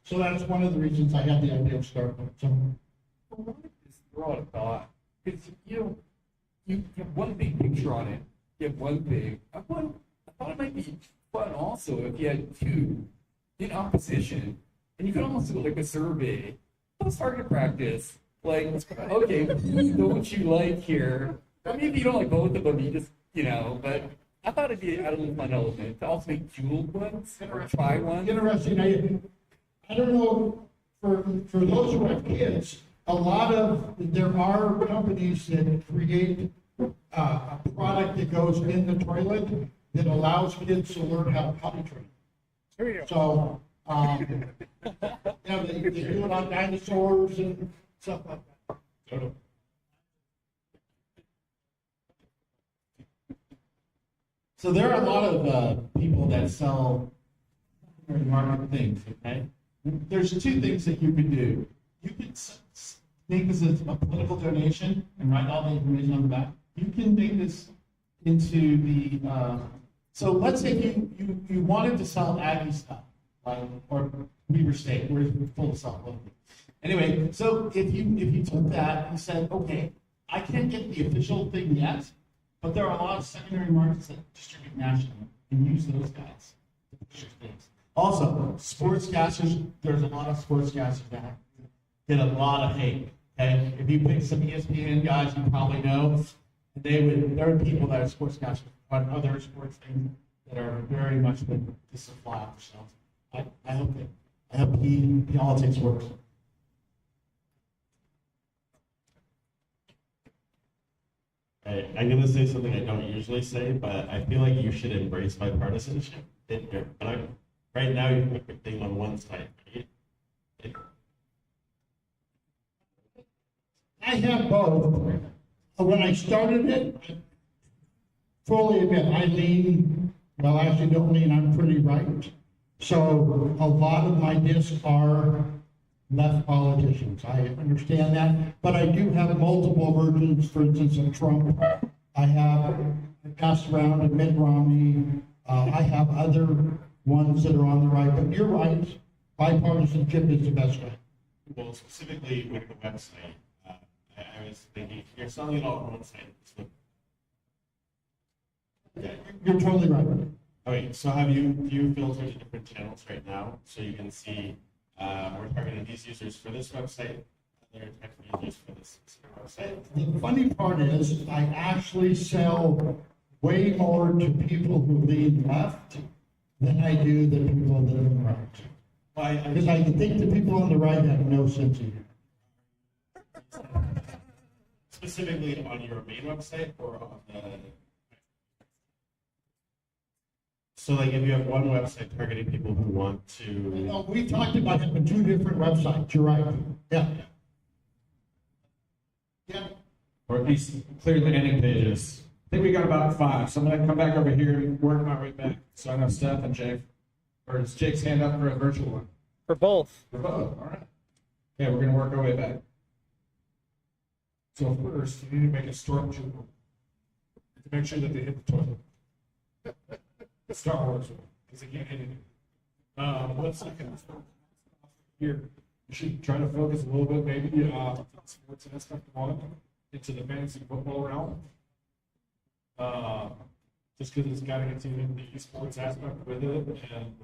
So that's one of the reasons I had the idea of starting it. So, Just throw out a thought. Because, you have one big picture on it. You have one thing. I thought it might be fun also if you had two in opposition, and you could almost do like a survey. Let's target practice. Like, okay, who don't you like here? Or maybe you don't like both of them. You just, but I thought it'd be a little fun element to also make jeweled ones or try one. Interesting. I don't know, for those who have kids, there are companies that create a product that goes in the toilet that allows kids to learn how to potty train. Here you go. So, they do it on dinosaurs and stuff like that. Totally. So there are a lot of people that sell market things, okay? There's two things that you can do. You can make this as a political donation and write all the information on the back. You can make this into the So let's say you wanted to sell Aggie stuff, or Weaver State, we're full of stuff. Anyway, so if you took that and said, okay, I can't get the official thing yet, but there are a lot of secondary markets that distribute nationally, and use those guys to push your things. Also, sportscasters, there's a lot of sportscasters that get a lot of hate. Okay, if you pick some ESPN guys, you probably know there are people that are sportscasters on other sports things that are very much would disapply themselves. I hope politics works. I'm going to say something I don't usually say, but I feel like you should embrace bipartisanship. Right now, you put everything on one side. I have both. When I started it, I fully admit, I lean, well, actually don't lean, I'm pretty right. So a lot of my discs are left politicians. I understand that, but I do have multiple versions, for instance, of Trump. I have passed around a Mitt Romney. I have other ones that are on the right, but you're right. Bipartisanship is the best way. Well, specifically with the website, I was thinking, you're selling it all on one site. You're totally right. Okay, so do you filter to different channels right now so you can see we're targeting these users for this website, other types of users for this website? The funny part is I actually sell way more to people who lean left than I do the people that lean right. Because I think the people on the right have no sense of humor. Specifically on your main website or on the... So like if you have one website targeting people who want to... We talked about having two different websites, you're right. Yeah. Yeah. Or at least clear the landing pages. I think we got about 5, so I'm gonna come back over here and work my way back. So I know Steph and Jake, or is Jake's hand up for a virtual one? For both. For both, all right. Okay, we're gonna work our way back. So first, you need to make a stormtrooper to make sure that they hit the toilet. Star Wars, because they can't hit anything. 1 second. Here, you should try to focus a little bit, maybe sports aspect on into the fantasy football realm. Just because it's got to get to the esports aspect with it, and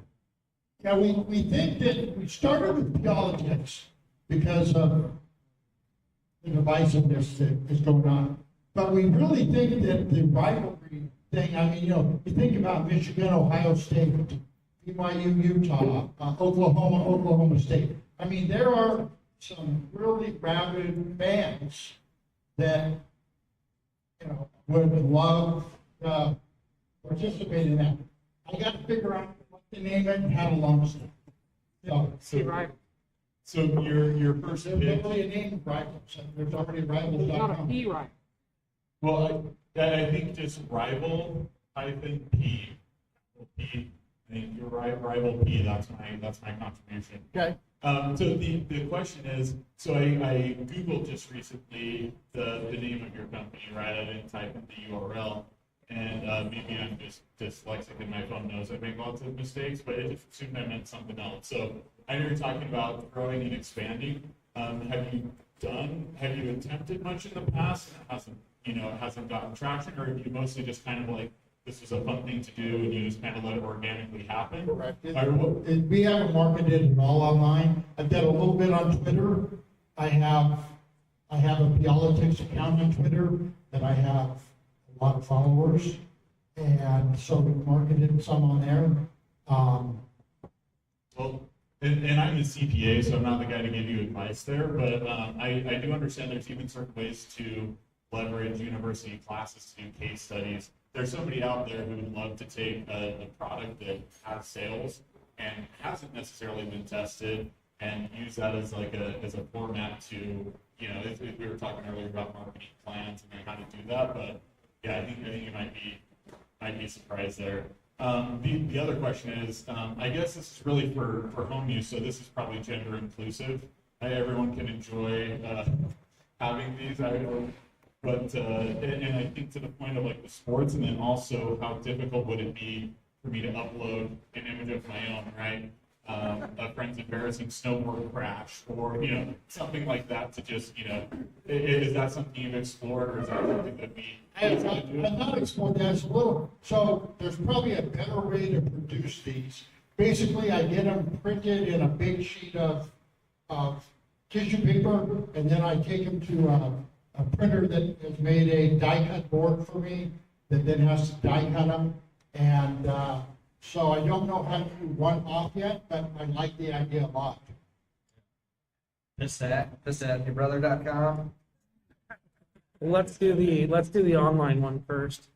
Yeah, we think that we started with politics because of the divisiveness that is going on. But we really think that the rivalry thing, I mean, you think about Michigan, Ohio State, BYU, Utah, Oklahoma State. I mean, there are some really rabid fans that, would love to participate in that. I got to figure out what to name it and how to launch it. So your first There's pick. already a name of rivals. There's already There's not a rivals.com. P right. Well, I think just rival hyphen P. P. I think you're right. Rival P. That's my contribution. Okay. So the question is, so I Googled just recently the name of your company, right? I didn't type in the URL, and maybe I'm just dyslexic and my phone knows I make lots of mistakes, but it just assumed I meant something else. So I know you're talking about growing and expanding. Have you attempted much in the past and it hasn't gotten traction, or have you mostly just kind of like, this was a fun thing to do and you just kind of let it organically happen? Correct. We haven't marketed it all online. I've done a little bit on Twitter. I have a politics account on Twitter that I have a lot of followers, and so we marketed some on there. Well, and I'm a CPA, so I'm not the guy to give you advice there, but I do understand there's even certain ways to leverage university classes to do case studies. There's somebody out there who would love to take a product that has sales and hasn't necessarily been tested and use that as like a format to, if we were talking earlier about marketing plans and how to do that, but yeah, I think you might be surprised there. The other question is, I guess this is really for home use, so this is probably gender inclusive. Everyone can enjoy having these. But, and I think to the point of like the sports, and then also how difficult would it be for me to upload an image of my own, right? A friend's embarrassing snowboard crash, or, you know, something like that to just, you know, is that something you've explored, or is that something that we? I've not explored that. It's a little, so there's probably a better way to produce these. Basically, I get them printed in a big sheet of tissue paper, and then I take them to a printer that has made a die-cut board for me, that then has to die-cut them. And so I don't know how to do one off yet, but I like the idea a lot. This at yourbrother.com. Let's do the online one first.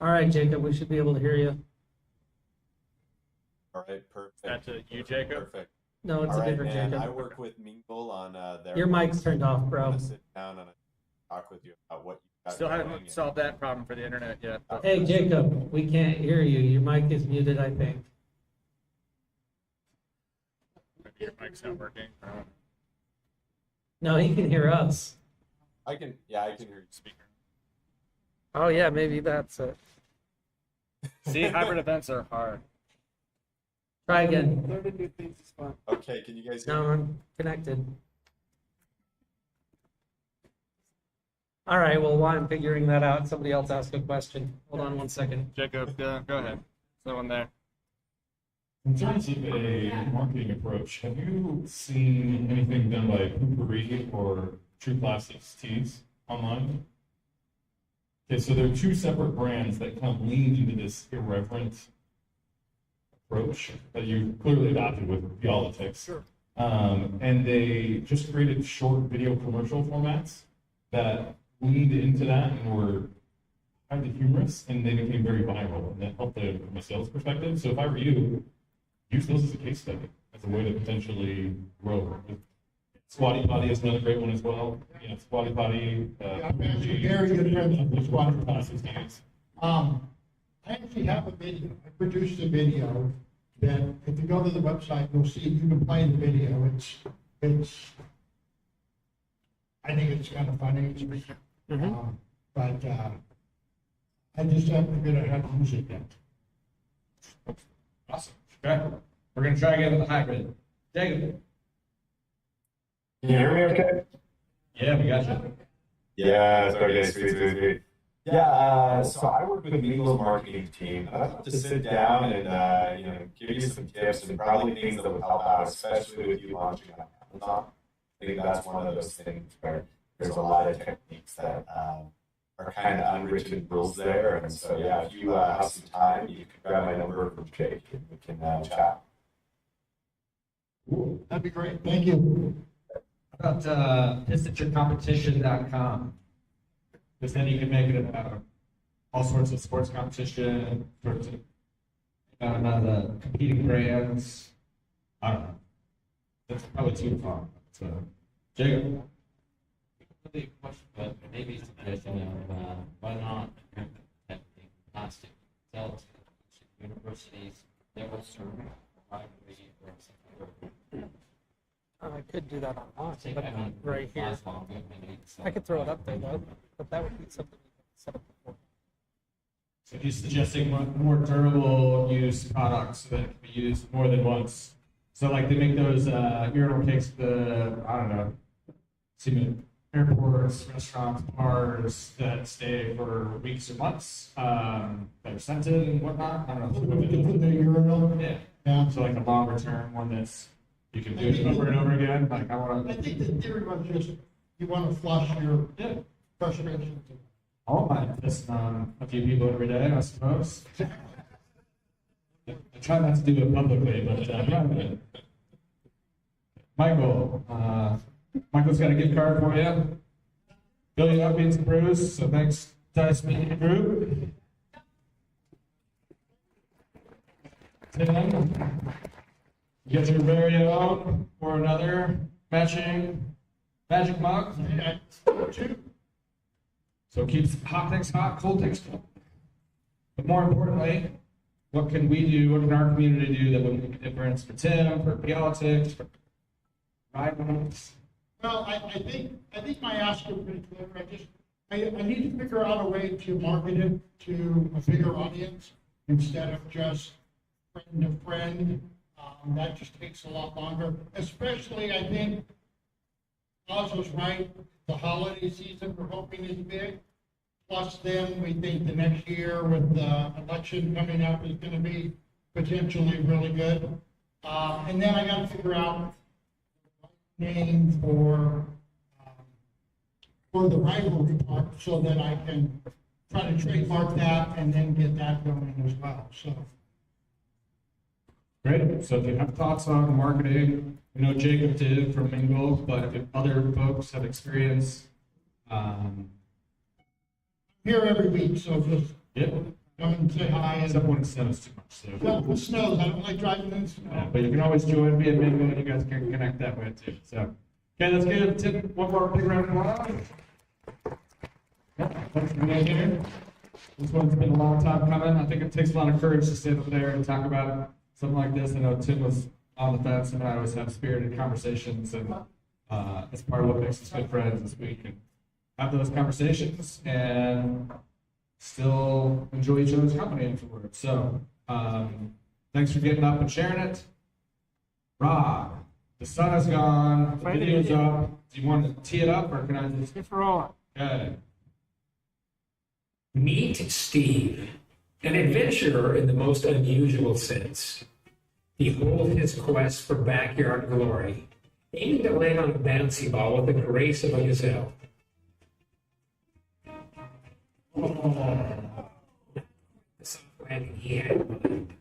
All right, Jacob, we should be able to hear you. All right, perfect. That's you, Jacob? Perfect. No, it's All a right, different and Jacob. I work with miingl on their. Your mic's turned off, bro. I'm gonna sit down and talk with you about what you got Still going haven't solved that problem for the internet yet. Hey, Jacob, we can't hear you. Your mic is muted, I think. Maybe your mic's not working. No, he can hear us. I can hear you. Speaker. Oh, yeah, maybe that's it. See, hybrid events are hard. Try again. Learning new things is fun. Okay, can you guys hear No, me? I'm connected. All right, well, while I'm figuring that out, somebody else ask a question. Hold on one second. Jacob, go ahead. Someone there. In terms of a marketing approach, have you seen anything done by Poopery or True Plastics Tees online? Okay, so there are two separate brands that kind of leaned into this irreverent approach that you clearly adopted with politics. Sure. And they just created short video commercial formats that leaned into that and were highly humorous, and they became very viral, and that helped them from a sales perspective. So if I were you, use those as a case study, as a way to potentially grow. Squatty Potty is another great one as well. You know, Squatty Potty. I'm actually very good friends with Squatty Potty. I actually have a video. I produced a video that if you go to the website, you'll see, you can play the video. I think it's kind of funny. But I just haven't figured out how to use it yet. Awesome. Okay. We're going to try again with the hybrid. Jacob. Can you hear me okay? Yeah, we got you. Yeah, okay, sweet. Yeah, so I work with miingl marketing team. I'd love to sit down and give you some tips and probably things that would help out, especially with you launching on Amazon. I think that's one of those things where there's a lot of techniques that are kind of unwritten rules there. And so, yeah, if you have some time, you can grab my number from Jake and we can chat. Cool. That'd be great. Thank you. How about pissetyourcompetition.com? Because then you can make it about all sorts of sports competition, sorts of the competing brands. I don't know. That's probably too far. So, Jacob. Really a question, but maybe a suggestion of why not protecting plastic cells to universities that will serve a library or something. I could do that online, Take but I not mean, right here. last long, maybe it's I could throw it up there though, but that would be something we could set up before. So you're suggesting more durable use products that can be used more than once. So like they make those urinal cakes, airports, restaurants, bars that stay for weeks or months, that are scented and whatnot. I don't know. The urinal? Yeah. So like a longer term one that's, you can do it over and over again. Like I think the theory was just, you want to flush your frustration. I don't mind pissing on a few people every day, I suppose. I try not to do it publicly, but Michael's got a gift card for you. Fill you up, beans and brews. So thanks, Dice Media Group. Tim, you get your very own or another matching magic mug. So it keeps hot things hot, cold things cold. But more importantly, what can we do, what can our community do that would make a difference for Tim, for politics, for rivals, Well, I think my ask is pretty clear. I need to figure out a way to market it to a bigger audience instead of just friend to friend. That just takes a lot longer, especially I think Oz was right. The holiday season we're hoping is big. Plus then we think the next year with the election coming up is going to be potentially really good. And then I got to figure out name for the rivalry part so that I can try to trademark that and then get that going as well. So. Great. So if you have thoughts on marketing, I know Jacob did from miingl, but if other folks have experience, here every week, so just come and say hi. Except when it snows too much. So. Well, it snows. I don't like driving in snow. Yeah, but you can always join via miingl, and you guys can connect that way too. So, okay, let's give Tim one more big round of applause. Thanks for being here. This one's been a long time coming. I think it takes a lot of courage to stand up there and talk about something like this. I know Tim was on the fence, and I always have spirited conversations, and it's part of what makes us good friends is we can have those conversations and still enjoy each other's company afterwards. So, thanks for getting up and sharing it. Rob, the sun is gone, the video's up. Do you want to tee it up, or can I just? It's rolling. Okay. Meet Steve, an adventurer in the most unusual sense. Behold his quest for backyard glory, aiming to land on a bouncy ball with the grace of a gazelle. The soft landing he had in mind.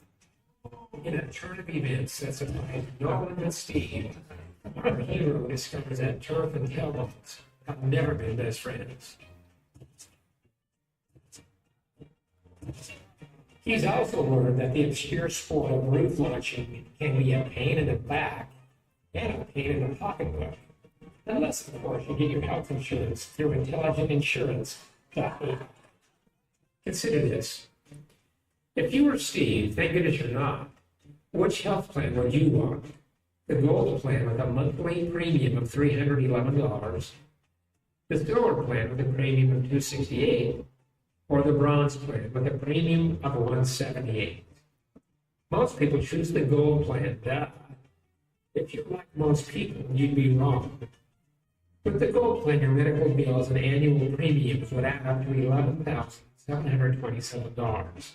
In a turn of events that surprised no one but Steve, our hero discovers that turf and tailboats have never been best friends. He's also learned that the obscure sport of roof launching can be a pain in the back and a pain in the pocketbook. Unless, of course, you get your health insurance through Intelligent Insurance. Consider this. If you were Steve, thank goodness you're not, which health plan would you want? The gold plan with a monthly premium of $311, the silver plan with a premium of $268, or the bronze plan with a premium of $178. Most people choose the gold plan, duh. If you're like most people, you'd be wrong. With the gold plan, your medical bills and annual premiums would add up to $11,727.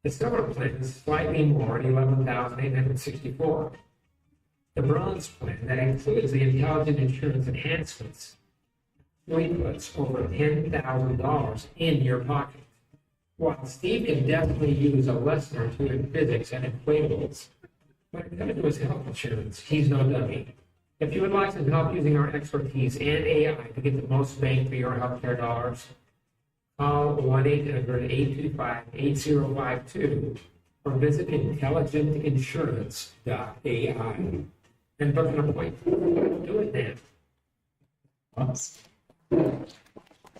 The silver plan is slightly more at $11,864. The bronze plan, that includes the Intelligent Insurance enhancements, puts over $10,000 in your pocket. While Steve can definitely use a lesson or two in physics and inflatables, when it comes to his health insurance, he's no dummy. If you would like some help using our expertise and AI to get the most bang for your healthcare dollars, call 1-800-825-8052 or visit intelligentinsurance.ai and book an appointment. Do it now. Do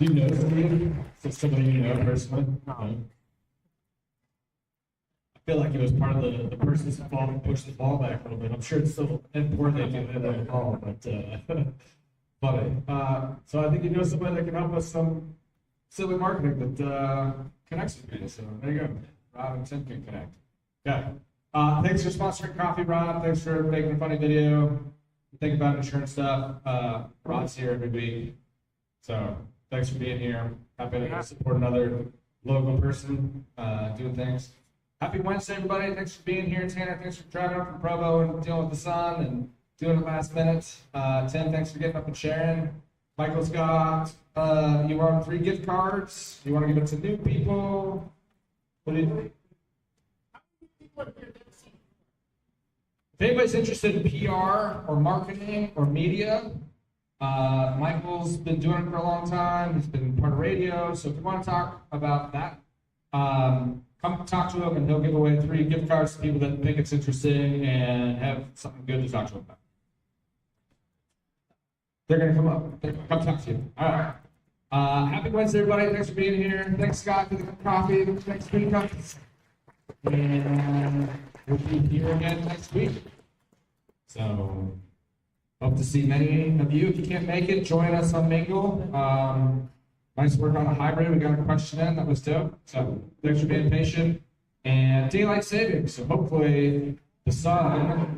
you know somebody? So somebody you know personally? No. I feel like it was part of the person's fault to push the ball back a little bit. I'm sure it's still important they do it on the ball, but funny. So I think you know somebody that can help us some silly marketing that connects with me. So there you go. Rob and Tim can connect. Okay. Thanks for sponsoring Coffee, Rob. Thanks for making a funny video. Think about insurance stuff. Rob's here every week. So thanks for being here. Happy to support another local person doing things. Happy Wednesday, everybody. Thanks for being here. Tanner, thanks for driving up from Provo and dealing with the sun and doing it last minute. Tim, thanks for getting up and sharing. Michael's got, you are 3 gift cards. You want to give it to new people? What do you think? If anybody's interested in PR or marketing or media, Michael's been doing it for a long time. He's been part of radio. So if you want to talk about that, come talk to him and he'll give away 3 gift cards to people that think it's interesting and have something good to talk to him about. They're going to come up. Come talk to you. All right. Happy Wednesday, everybody. Thanks for being here. Thanks, Scott, for the coffee. Thanks for the coffee. And we'll be here again next week. So Hope to see many of you. If you can't make it, join us on miingl. Nice work on a hybrid. We got a question in that was dope. So thanks for being patient. And daylight savings. So hopefully the sun